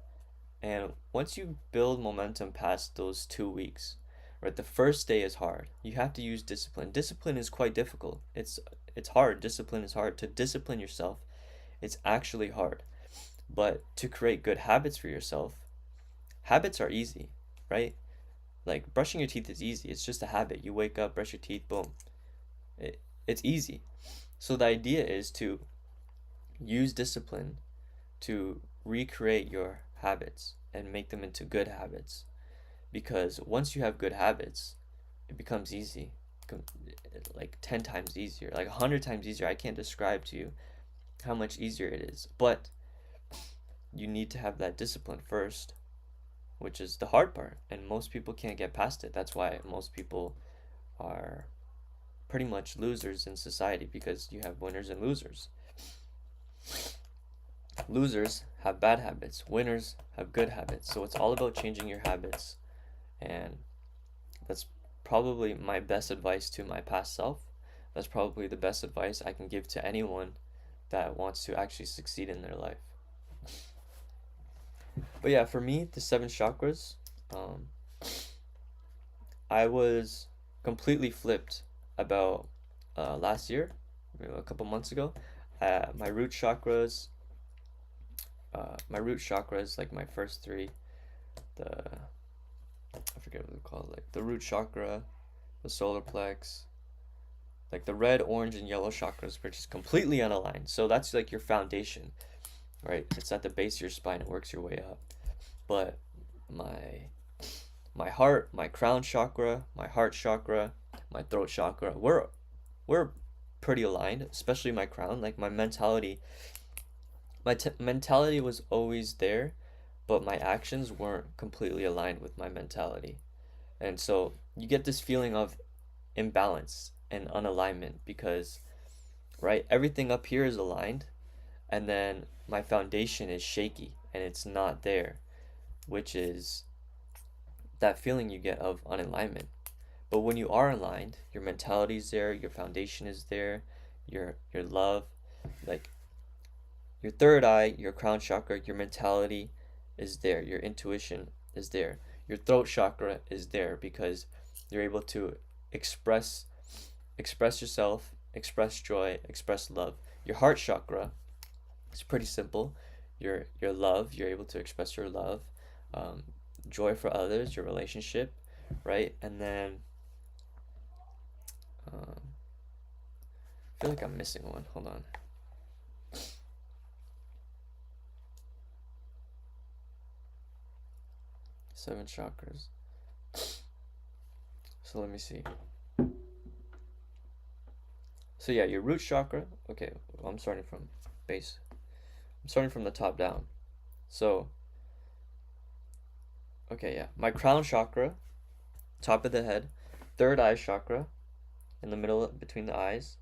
And once you build momentum past those 2 weeks, right, the first day is hard. You have to use discipline. Discipline is quite difficult. It's hard. Discipline is hard. To discipline yourself, it's actually hard. But to create good habits for yourself, habits are easy, right? Like brushing your teeth is easy. It's just a habit. You wake up, brush your teeth, boom. It's easy. So the idea is to use discipline to recreate your habits and make them into good habits. Because once you have good habits, it becomes easy. Like 10 times easier, like 100 times easier. I can't describe to you how much easier it is. But you need to have that discipline first, which is the hard part. And most people can't get past it. That's why most people are pretty much losers in society, because you have winners and losers. Losers have bad habits, winners have good habits. So it's all about changing your habits. And that's probably my best advice to my past self. That's probably the best advice I can give to anyone that wants to actually succeed in their life. But yeah, for me, the seven chakras, I was completely flipped about last year, a couple months ago. My root chakras, like my first three, I forget what they're called, like the root chakra, the solar plex, like the red, orange, and yellow chakras, which is completely unaligned. So that's like your foundation, right? It's at the base of your spine. It works your way up. But my heart, my crown chakra, my heart chakra, my throat chakra, we're pretty aligned, especially my crown. Like my mentality, mentality was always there, but my actions weren't completely aligned with my mentality. And so you get this feeling of imbalance and unalignment because, right, everything up here is aligned, and then my foundation is shaky and it's not there, which is that feeling you get of unalignment. But when you are aligned, your mentality is there, your foundation is there, your love, like your third eye, your crown chakra, your mentality is there, your intuition is there, your throat chakra is there because you're able to express yourself, express joy, express love. Your heart chakra is pretty simple. Your love, you're able to express your love, joy for others, your relationship, right? And then I feel like I'm missing one. Hold on. Seven chakras. So let me see. So yeah, your root chakra. Okay, I'm starting from base. I'm starting from the top down. So, okay, yeah. My crown chakra, top of the head, third eye chakra, in the middle between the eyes,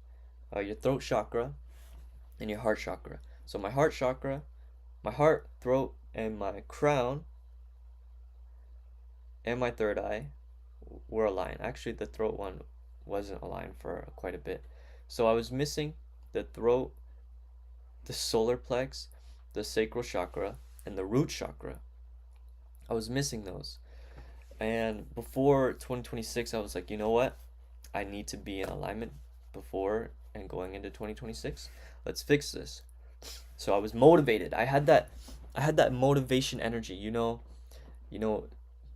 your throat chakra, and your heart chakra. So my heart chakra, my heart, throat, and my crown, and my third eye were aligned. Actually, the throat one wasn't aligned for quite a bit. So I was missing the throat, the solar plex, the sacral chakra, and the root chakra. I was missing those. And before 2026, I was like, you know what? I need to be in alignment before and going into 2026. Let's fix this. So I was motivated. I had that motivation energy, you know,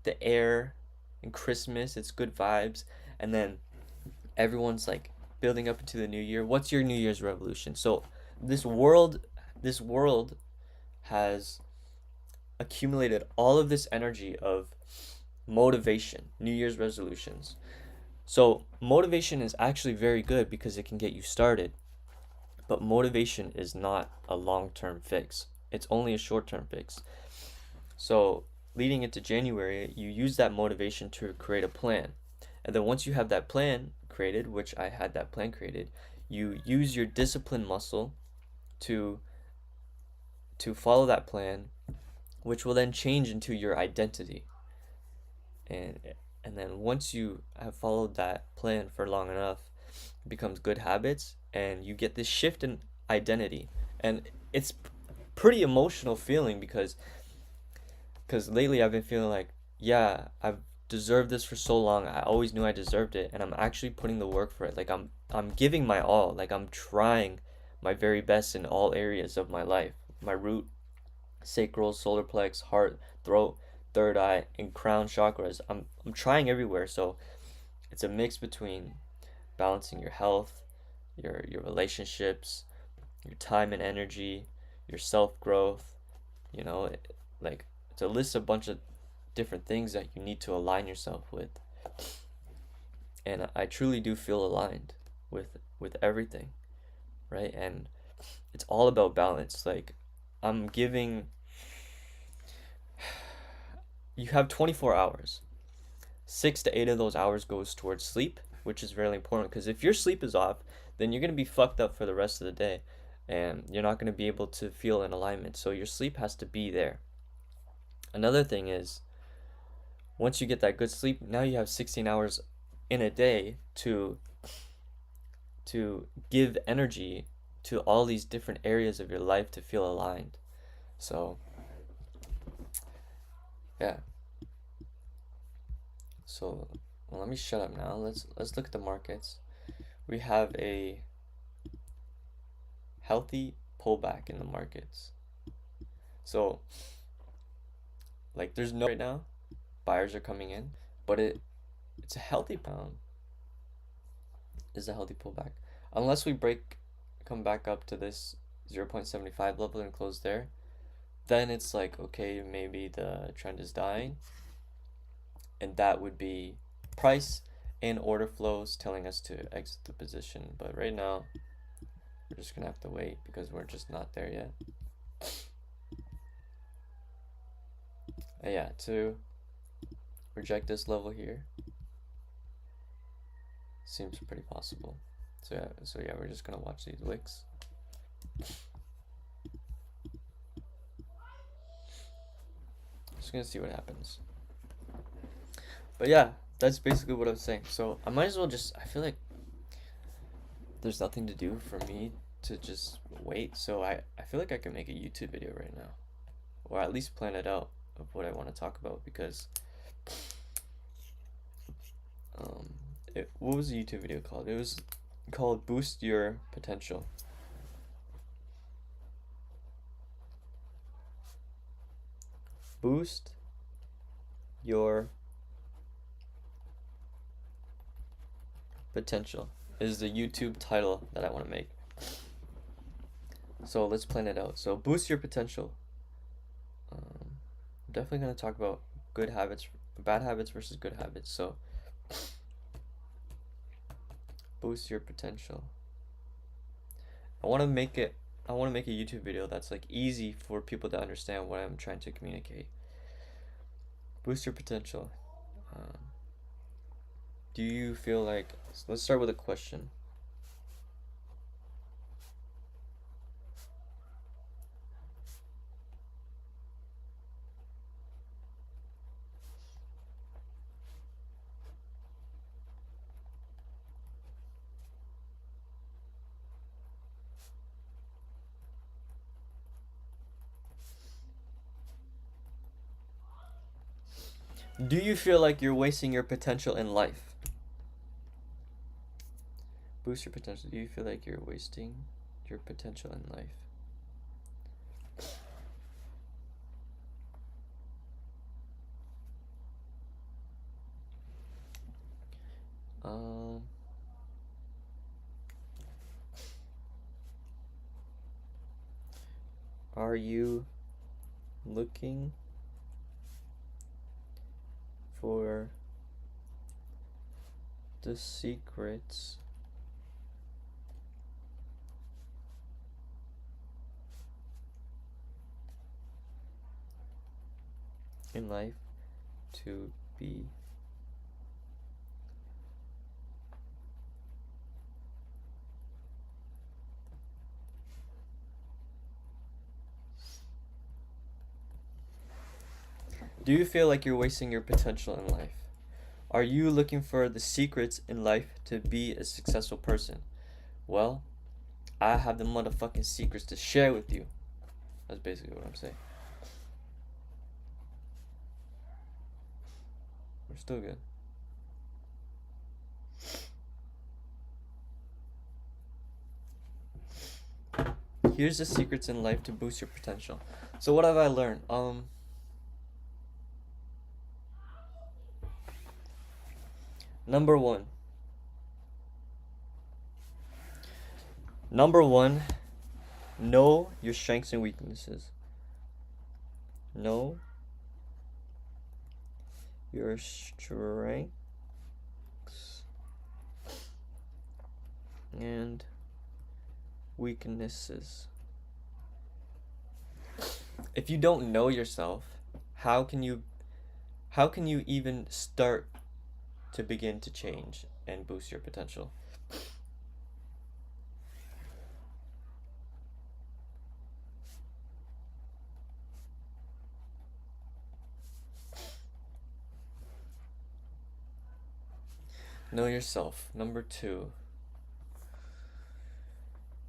the air in Christmas, it's good vibes, and then everyone's like building up into the new year. What's your New Year's revolution? So this world has accumulated all of this energy of motivation, New Year's resolutions. So motivation is actually very good because it can get you started, but motivation is not a long-term fix. It's only a short-term fix. So leading into January, you use that motivation to create a plan. And then once you have that plan created, which I had that plan created, you use your discipline muscle to follow that plan, which will then change into your identity. And then once you have followed that plan for long enough, it becomes good habits and you get this shift in identity. And it's pretty emotional feeling because lately I've been feeling like, yeah, I've deserved this for so long. I always knew I deserved it, and I'm actually putting the work for it. Like I'm giving my all. Like I'm trying my very best in all areas of my life. My root, sacral, solar plex, heart, throat, third eye, and crown chakras. I'm trying everywhere. So it's a mix between balancing your health, your relationships, your time and energy, your self growth. You know, like it's a list of a bunch of different things that you need to align yourself with. And I truly do feel aligned with everything, right? And it's all about balance. Like I'm giving you have 24 hours. 6 to 8 of those hours goes towards sleep, which is really important because if your sleep is off, then you're going to be fucked up for the rest of the day and you're not going to be able to feel in alignment. So your sleep has to be there. Another thing is once you get that good sleep, now you have 16 hours in a day to give energy to all these different areas of your life to feel aligned. So yeah. So well, let me shut up now. Let's look at the markets. We have a healthy pullback in the markets. So like there's no right now, buyers are coming in, but it's a healthy pound. Is a healthy pullback. Unless we come back up to this 0.75 level and close there, then it's like, okay, maybe the trend is dying. And that would be price and order flows telling us to exit the position. But right now, we're just gonna have to wait because we're just not there yet. And yeah, to reject this level here seems pretty possible. So yeah, we're just gonna watch these wicks. Just gonna see what happens. But yeah, that's basically what I was saying. So I might as well I feel like there's nothing to do for me to just wait. So I feel like I can make a YouTube video right now, or at least plan it out of what I want to talk about because what was the YouTube video called? It was called Boost Your Potential. Boost Your Potential is the YouTube title that I want to make. So let's plan it out. So boost your potential. I'm definitely going to talk about good habits, bad habits versus good habits. So boost your potential. I want to make a YouTube video that's like easy for people to understand what I'm trying to communicate. Boost your potential. Do you feel like, let's start with a question. Do you feel like you're wasting your potential in life? Boost your potential. Do you feel like you're wasting your potential in life? Are you looking for the secrets in life to be Do you feel like you're wasting your potential in life? Are you looking for the secrets in life to be a successful person? Well, I have the motherfucking secrets to share with you. That's basically what I'm saying. We're still good. Here's the secrets in life to boost your potential. So what have I learned? Number one. Know your strengths and weaknesses. Know your strengths and weaknesses. If you don't know yourself, how can you even start to begin to change and boost your potential? Know yourself. Number two.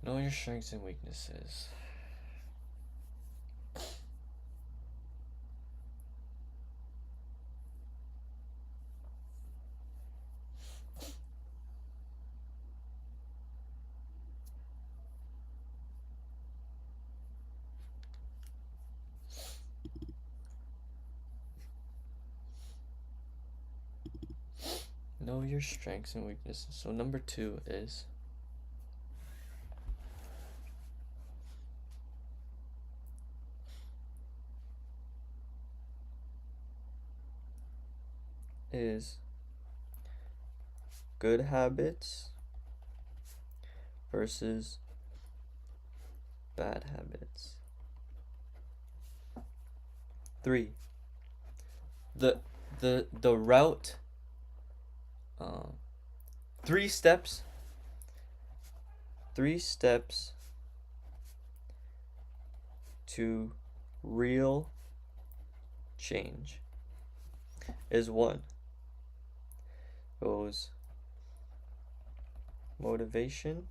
Know your strengths and weaknesses. Know your strengths and weaknesses. So number two is good habits versus bad habits. 3. The route 3 steps to real change is 1 goes motivation,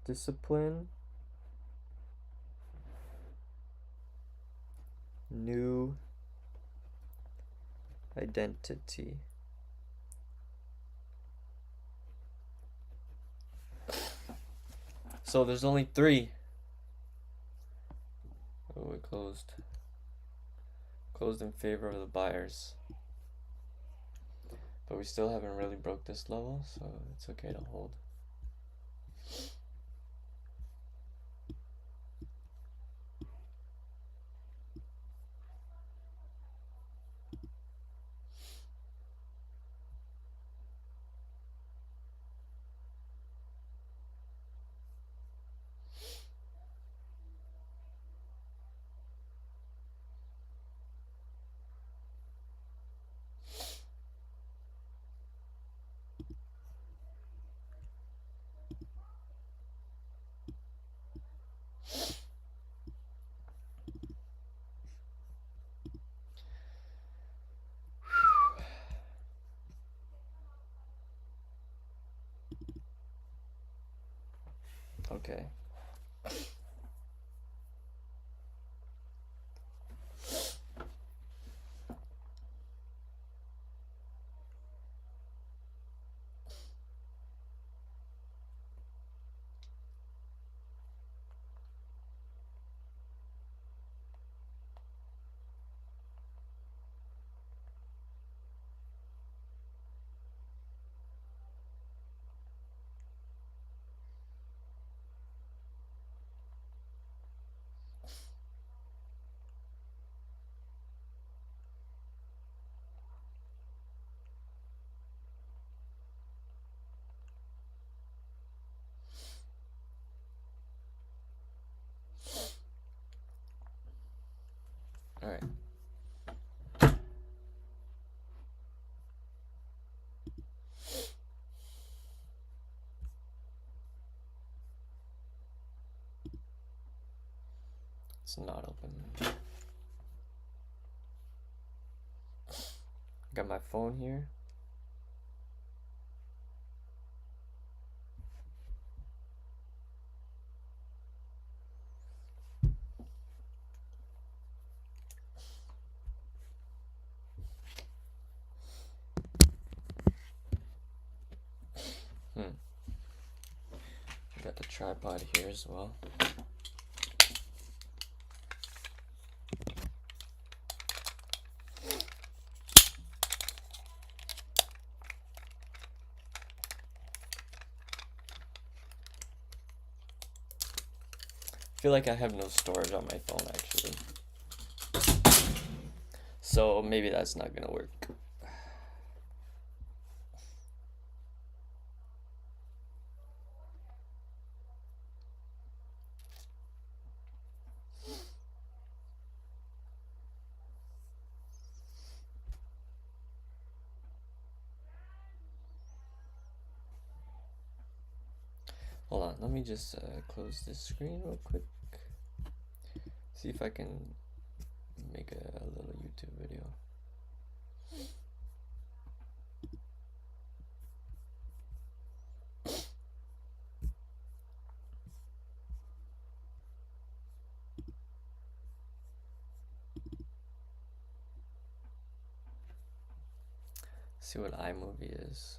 discipline, new identity. So there's only 3. Oh, it closed in favor of the buyers. But we still haven't really broke this level, so it's okay to hold. Okay. All right. It's not open. Got my phone here. the tripod here as well. I feel like I have no storage on my phone actually. So maybe that's not gonna work. Hold on, let me just close this screen real quick. See if I can make a little YouTube video. See what iMovie is.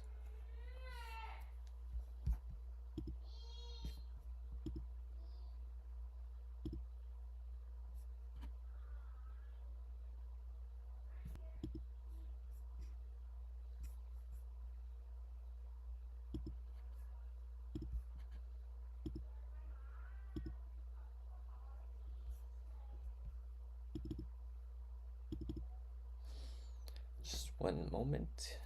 Just one moment.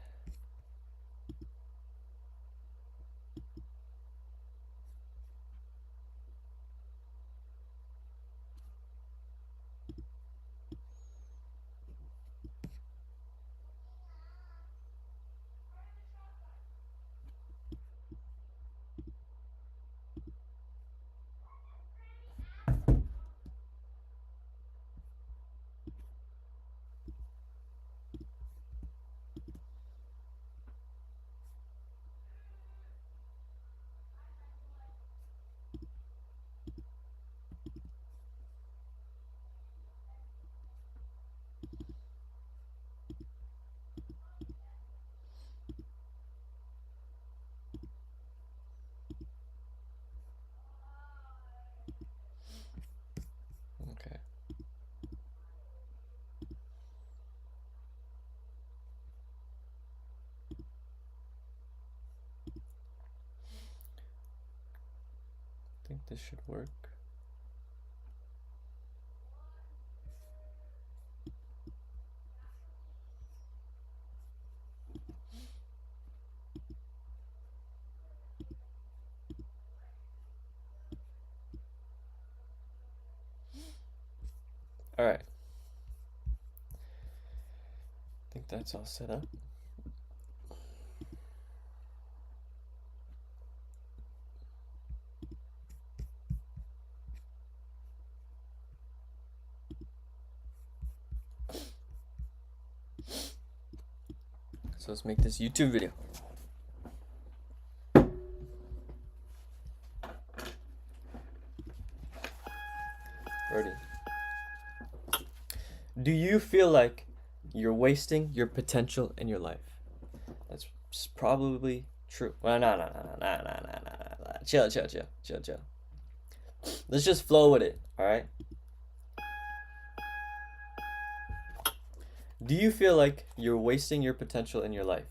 Okay. I think this should work. All right. I think that's all set up. So let's make this YouTube video. Ready? Do you feel like you're wasting your potential in your life? That's probably true. Well, no. Chill. Let's just flow with it, all right? Do you feel like you're wasting your potential in your life?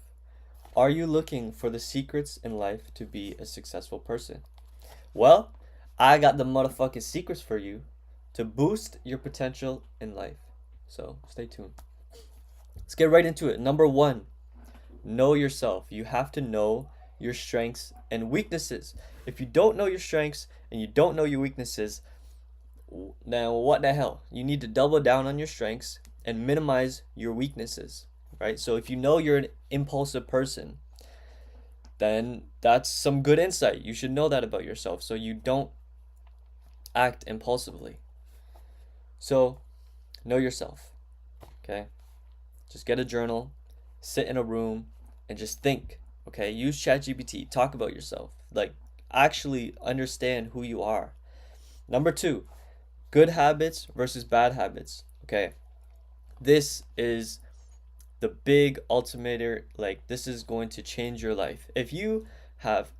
Are you looking for the secrets in life to be a successful person? Well, I got the motherfucking secrets for you to boost your potential in life. So stay tuned. Let's get right into it. Number 1, know yourself. You have to know your strengths and weaknesses. If you don't know your strengths and you don't know your weaknesses, then what the hell? You need to double down on your strengths and minimize your weaknesses, right? So if you know you're an impulsive person, then that's some good insight. You should know that about yourself so you don't act impulsively. So know yourself, okay? Just get a journal, sit in a room, and just think, okay? Use ChatGPT, talk about yourself. Like, actually understand who you are. Number 2, good habits versus bad habits, okay? This is the big ultimator. Like, this is going to change your life. If you have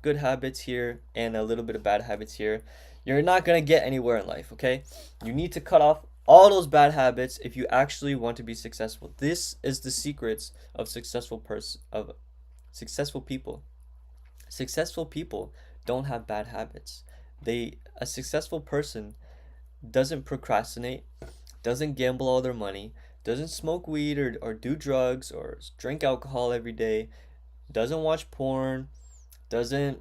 good habits here and a little bit of bad habits here, you're not going to get anywhere in life, okay? You need to cut off all those bad habits if you actually want to be successful. This is the secrets of successful people. Successful people don't have bad habits. A successful person doesn't procrastinate, doesn't gamble all their money, doesn't smoke weed or do drugs or drink alcohol every day, doesn't watch porn, doesn't,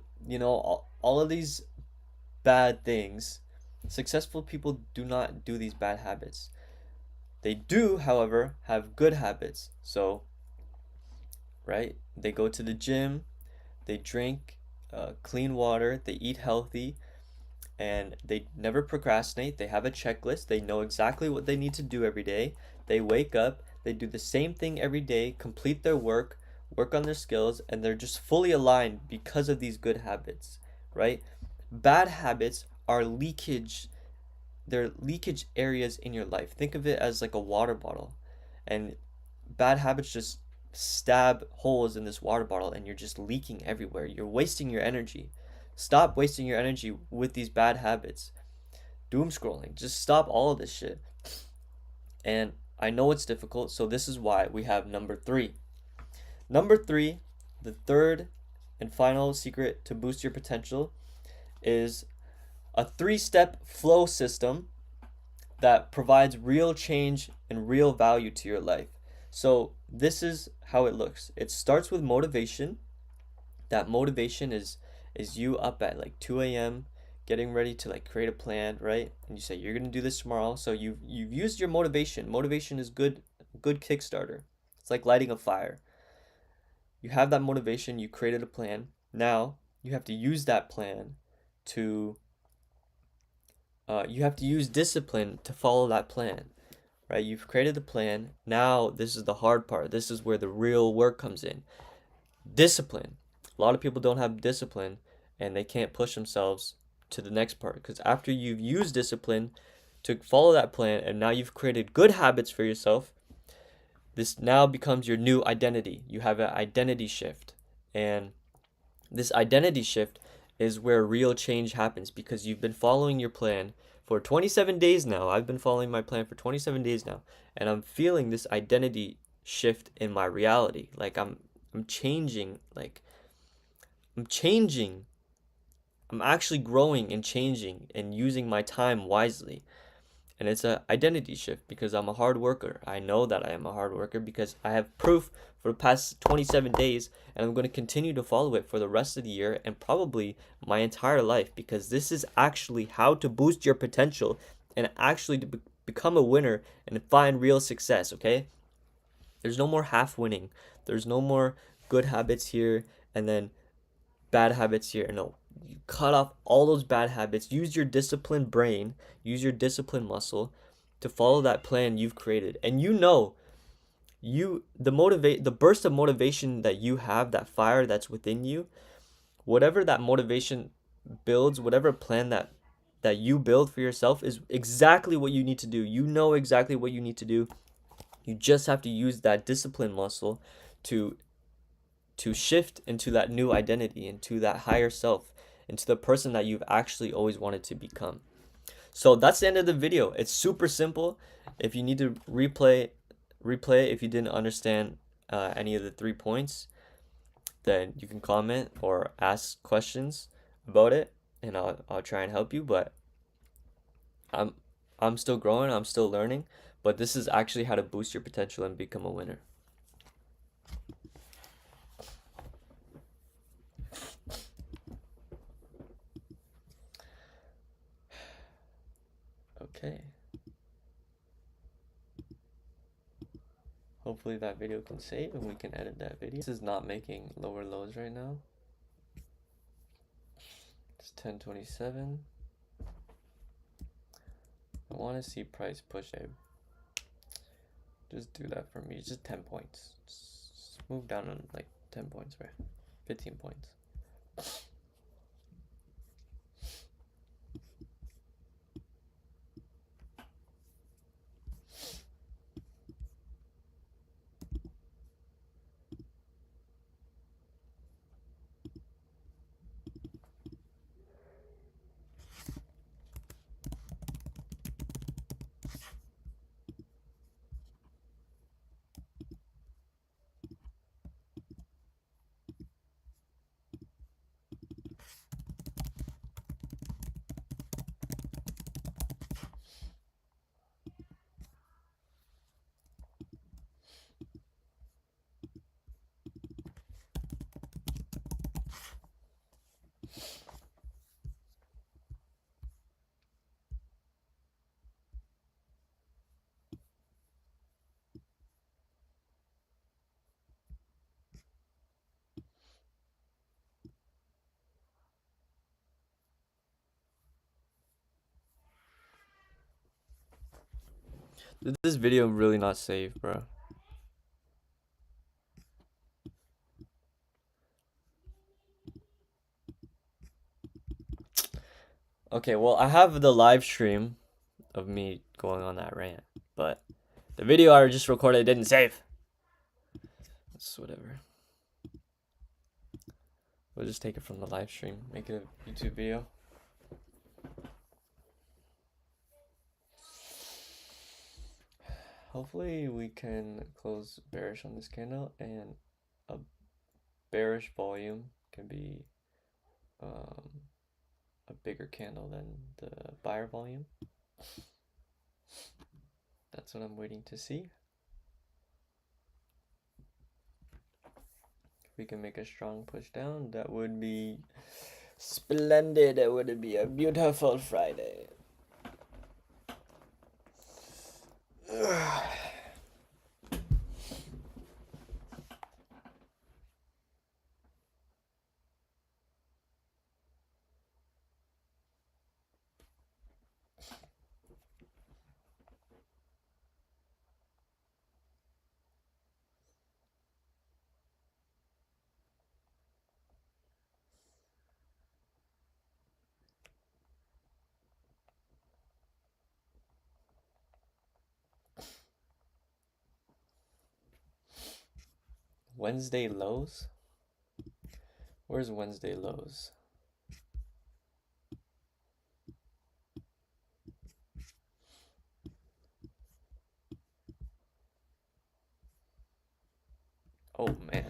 all of these bad things. Successful people do not do these bad habits. They do, however, have good habits. So, right? They go to the gym, they drink clean water, they eat healthy, and they never procrastinate. They have a checklist. They know exactly what they need to do every day. They wake up, they do the same thing every day, complete their work, work on their skills, and they're just fully aligned because of these good habits, right? Bad habits are leakage. They're leakage areas in your life. Think of it as like a water bottle, and bad habits just stab holes in this water bottle and you're just leaking everywhere. You're wasting your energy. Stop wasting your energy with these bad habits. Doom scrolling. Just stop all of this shit. And I know it's difficult, so this is why we have number 3. Number 3, the third and final secret to boost your potential is a 3-step flow system that provides real change and real value to your life. So this is how it looks. It starts with motivation. That motivation is you up at like 2 a.m. getting ready to like create a plan, right? And you say you're gonna do this tomorrow. So you've used your motivation. Motivation is good kickstarter. It's like lighting a fire. You have that motivation, you created a plan. Now you have to use that plan to you have to use discipline to follow that plan, right? You've created the plan. Now this is the hard part. This is where the real work comes in. Discipline. A lot of people don't have discipline and they can't push themselves to the next part, because after you've used discipline to follow that plan and now you've created good habits for yourself, this now becomes your new identity. You have an identity shift, and this identity shift is where real change happens, because you've been following your plan for 27 days now. I've been following my plan for 27 days now, and I'm feeling this identity shift in my reality. Like I'm changing, I'm actually growing and changing and using my time wisely. And it's an identity shift because I'm a hard worker. I know that I am a hard worker because I have proof for the past 27 days, and I'm going to continue to follow it for the rest of the year and probably my entire life, because this is actually how to boost your potential and actually to become a winner and find real success, okay? There's no more half winning. There's no more good habits here and then bad habits here. No, you cut off all those bad habits. Use your disciplined brain, use your disciplined muscle to follow that plan you've created. And the burst of motivation that you have, that fire that's within you, whatever that motivation builds, whatever plan that you build for yourself is exactly what you need to do. You know exactly what you need to do. You just have to use that discipline muscle to shift into that new identity, into that higher self, into the person that you've actually always wanted to become. So that's the end of the video. It's super simple. If you need to replay if you didn't understand any of the 3 points, then you can comment or ask questions about it, and I'll try and help you. But I'm still growing, I'm still learning, but this is actually how to boost your potential and become a winner. Okay. Hopefully that video can save and we can edit that video. This is not making lower lows right now. It's 10:27. I want to see price push it. Just do that for me. Just 10 points. Just move down on like 10 points, right? 15 points. This video really not safe, bro. Okay, well, I have the live stream of me going on that rant, but the video I just recorded didn't save. It's whatever. We'll just take it from the live stream, make it a YouTube video. Hopefully we can close bearish on this candle, and a bearish volume can be a bigger candle than the buyer volume. That's what I'm waiting to see. If we can make a strong push down, that would be splendid. It would be a beautiful Friday. Wednesday lows? Where's Wednesday lows? Oh man.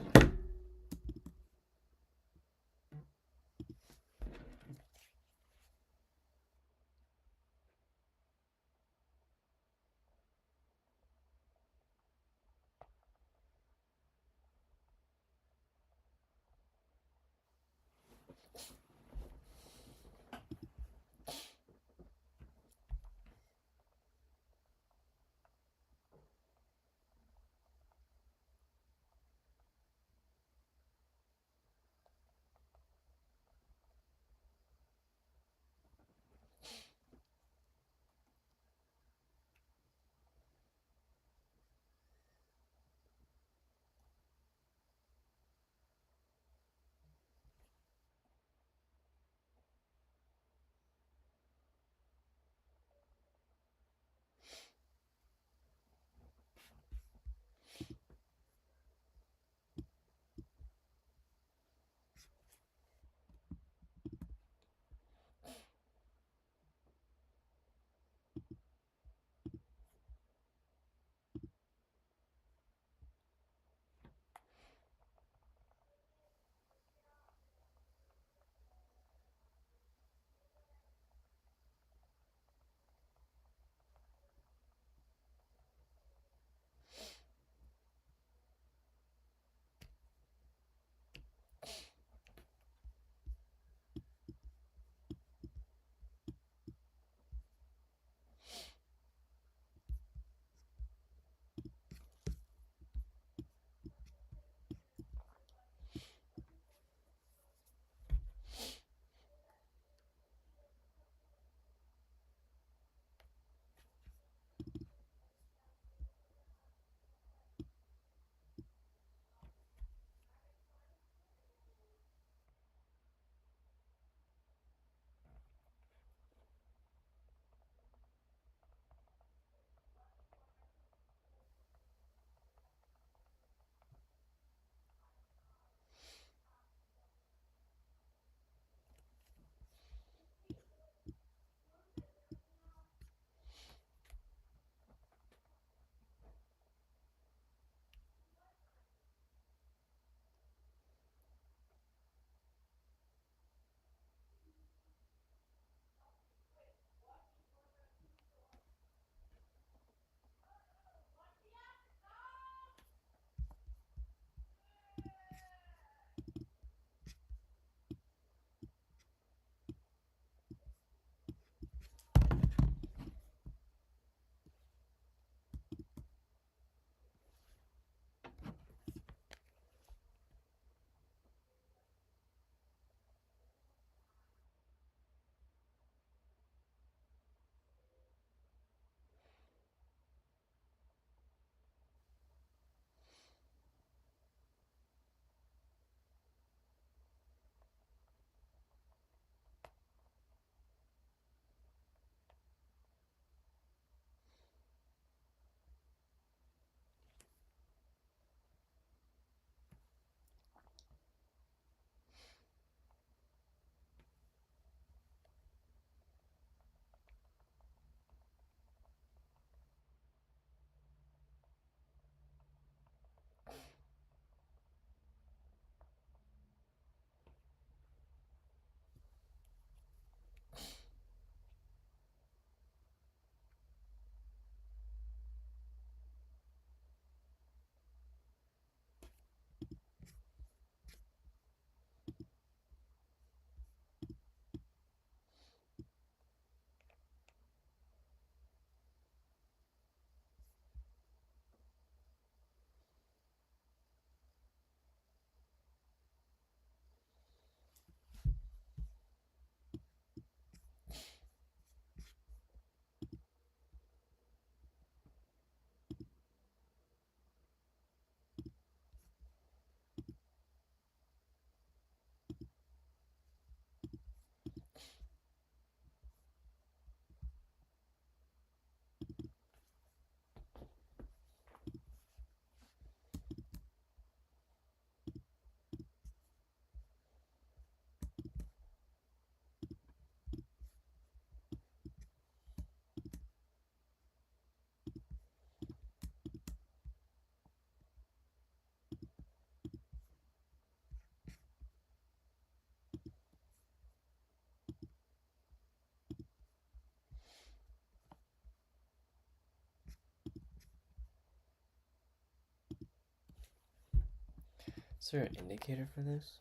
Is there an indicator for this?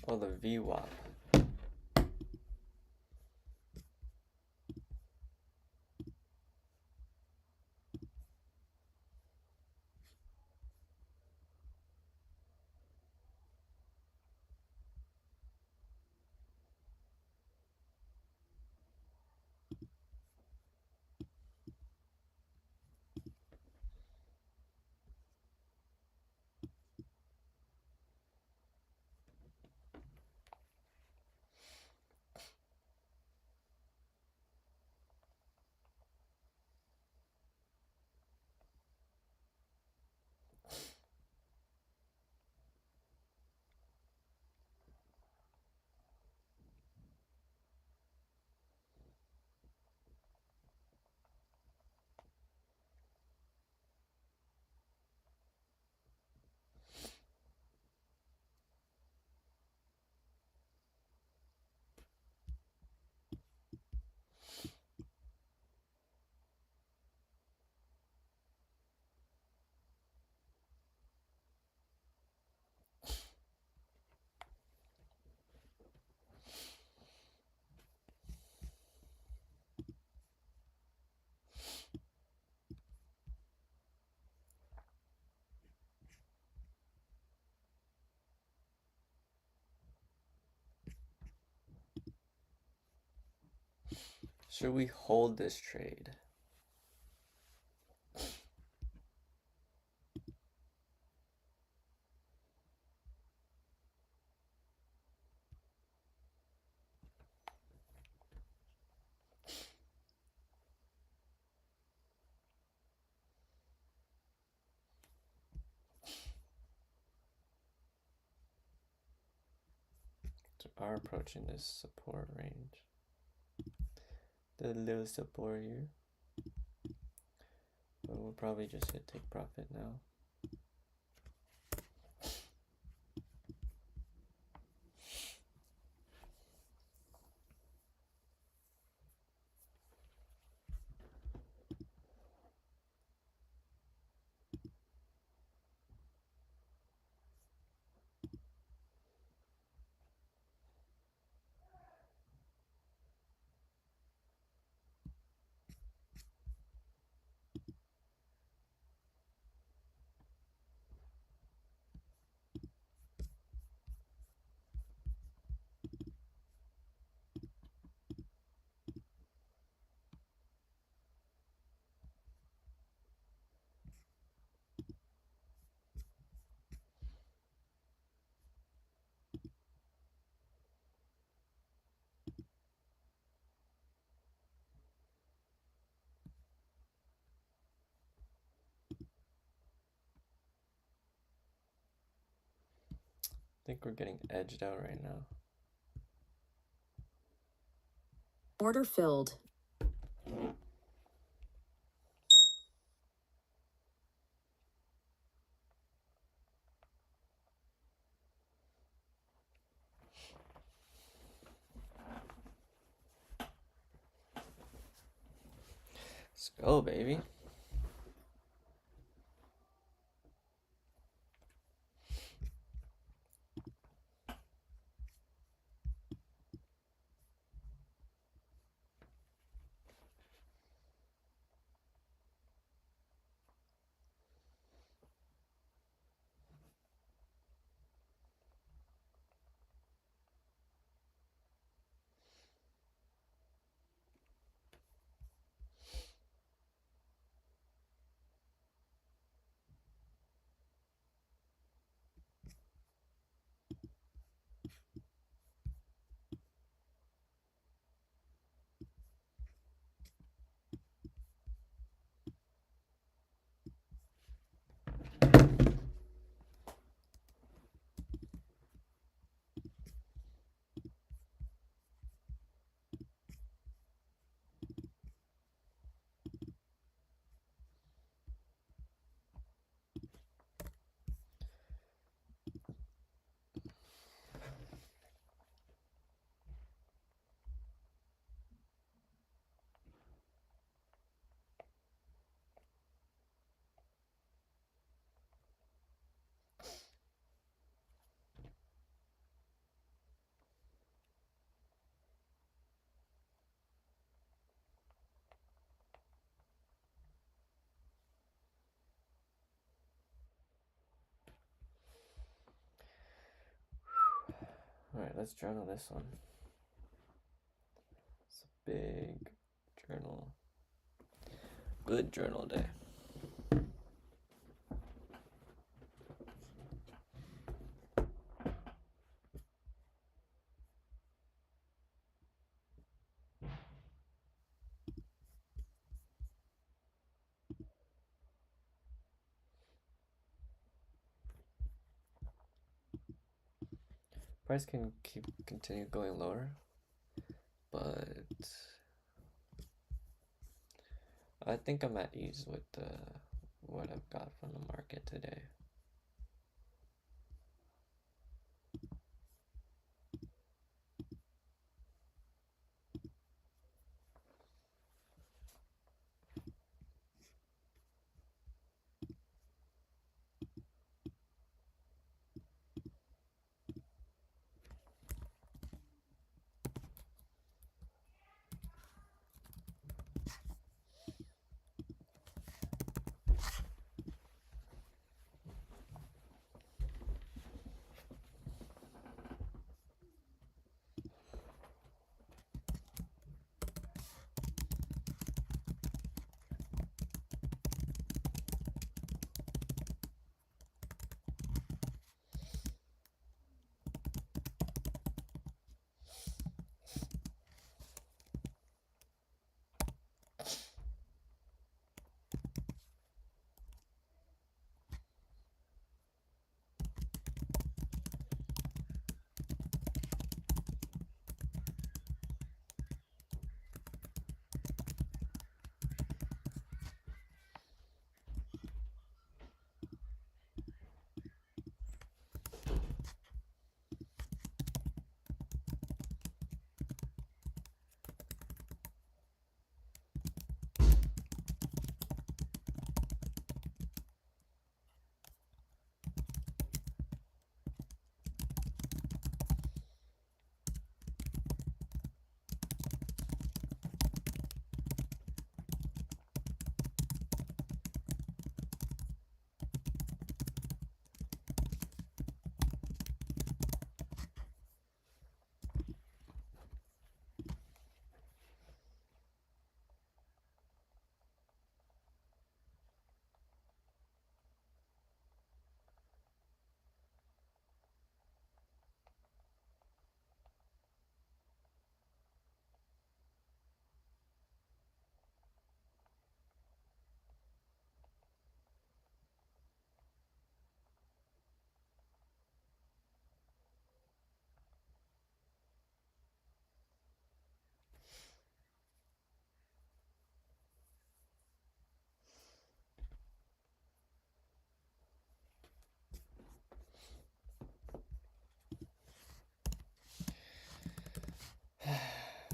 Oh, the VWAP. Should we hold this trade? So are approaching this support range. The little support here. But we'll probably just hit take profit now. I think we're getting edged out right now. Order filled. Let's go, baby. let's journal this one. It's a big journal. Good journal day. Price can continue going lower, but I think I'm at ease with what I've got from the market today.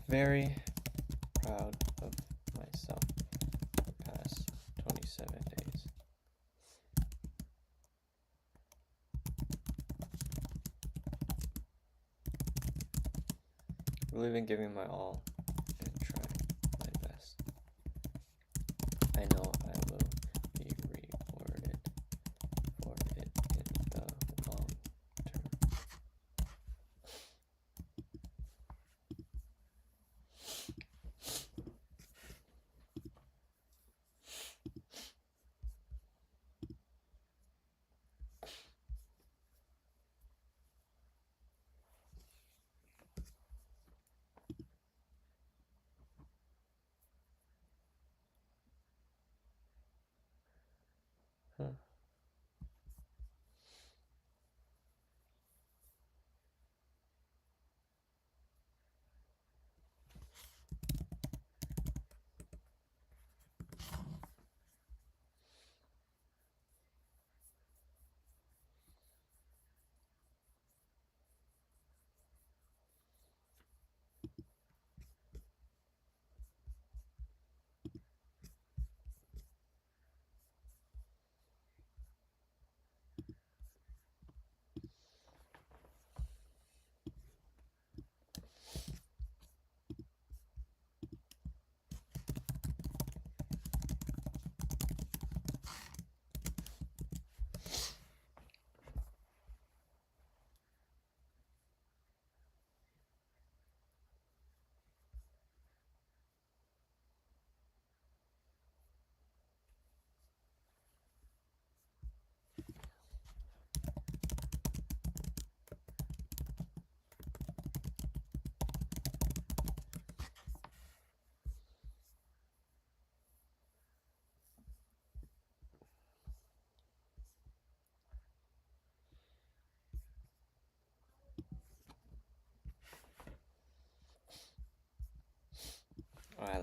Very proud of myself the past 27 days. Really been giving my all and trying my best. I know I will be rewarded for it in the long term.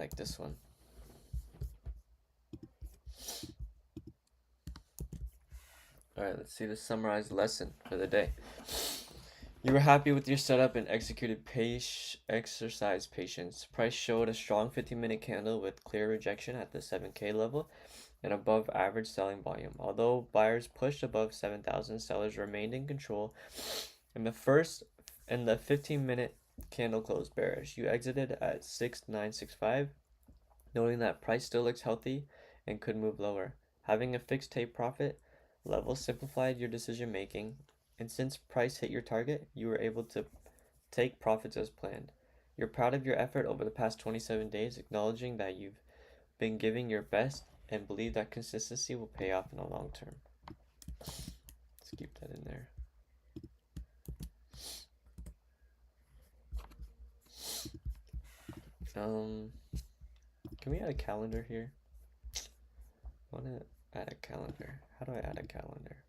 like this one. Alright, let's see the summarized lesson for the day. You were happy with your setup and executed exercise patience. Price showed a strong 15-minute candle with clear rejection at the 7K level and above average selling volume. Although buyers pushed above 7,000, sellers remained in control. In the 15-minute candle closed bearish. You exited at 6,965, noting that price still looks healthy and could move lower. Having a fixed take profit level simplified your decision making, and since price hit your target, you were able to take profits as planned. You're proud of your effort over the past 27 days, acknowledging that you've been giving your best and believe that consistency will pay off in the long term. Let's keep that in there. Can we add a calendar here? I want to add a calendar. How do I add a calendar?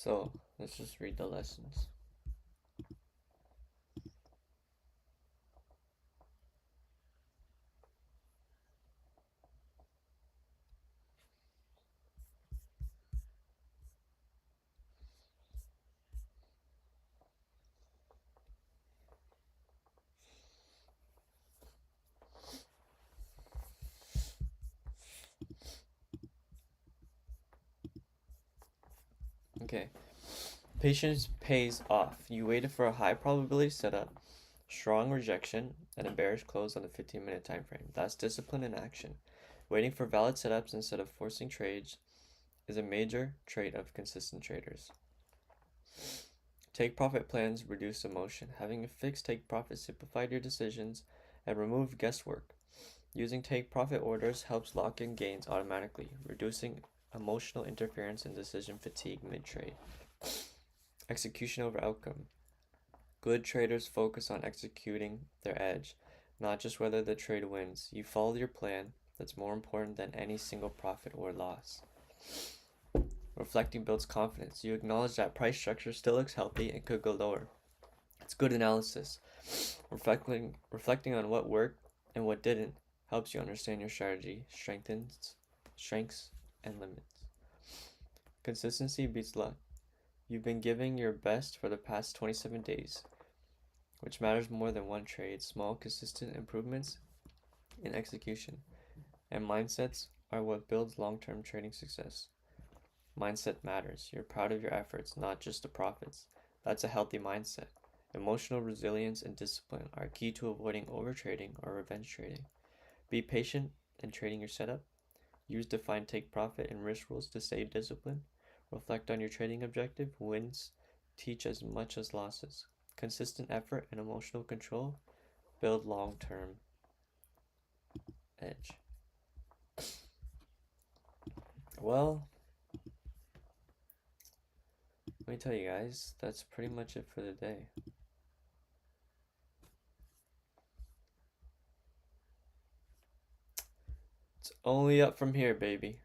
So let's just read the lessons. Okay. Patience pays off. You waited for a high probability setup, strong rejection, and a bearish close on the 15-minute time frame. That's discipline in action. Waiting for valid setups instead of forcing trades is a major trait of consistent traders. Take profit plans reduce emotion. Having a fixed take profit simplified your decisions and removed guesswork. Using take profit orders helps lock in gains automatically, reducing emotional interference and decision fatigue mid-trade. Execution over outcome. Good traders focus on executing their edge, not just whether the trade wins. You follow your plan. That's more important than any single profit or loss. Reflecting builds confidence. You acknowledge that price structure still looks healthy and could go lower. It's good analysis. Reflecting on what worked and what didn't helps you understand your strategy, strengths, and limits. Consistency beats luck. You've been giving your best for the past 27 days, which matters more than one trade. Small, consistent improvements in execution and mindsets are what builds long-term trading success. Mindset matters. You're proud of your efforts, not just the profits. That's a healthy mindset. Emotional resilience and discipline are key to avoiding overtrading or revenge trading. Be patient in trading your setup. Use defined take profit and risk rules to stay disciplined. Reflect on your trading objective. Wins teach as much as losses. Consistent effort and emotional control build long-term edge. Well, let me tell you guys, that's pretty much it for the day. It's only up from here, baby.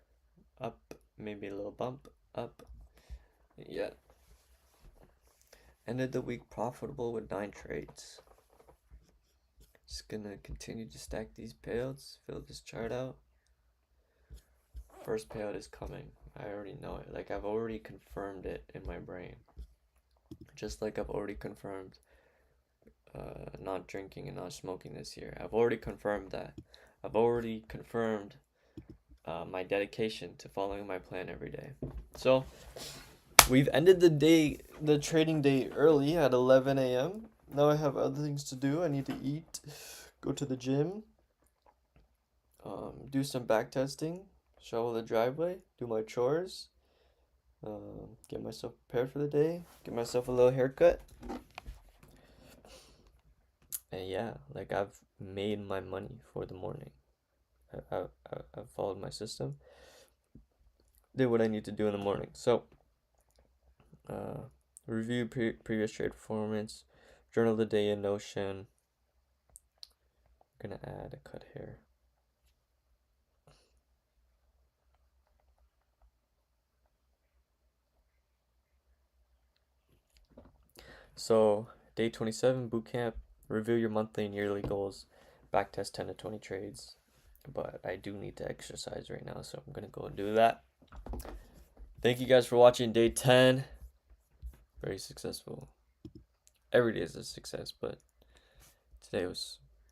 Up, maybe a little bump, up. Yeah. Ended the week profitable with 9 trades. Just gonna continue to stack these payouts, fill this chart out. First payout is coming. I already know it. Like, I've already confirmed it in my brain. Just like I've already confirmed not drinking and not smoking this year. I've already confirmed that. I've already confirmed my dedication to following my plan every day. So we've ended the trading day early at 11 a.m. Now I have other things to do. I need to eat, go to the gym, do some back testing, shovel the driveway, do my chores, get myself prepared for the day, get myself a little haircut. And yeah, like, I've made my money for the morning. I've followed my system, did what I need to do in the morning. So, review previous trade performance, journal the day in Notion. I'm gonna add a cut here. So, day 27 bootcamp. Review your monthly and yearly goals. Backtest 10 to 20 trades. But I do need to exercise right now, so I'm gonna go and do that. Thank you guys for watching day 10. Very successful. Every day is a success, but today was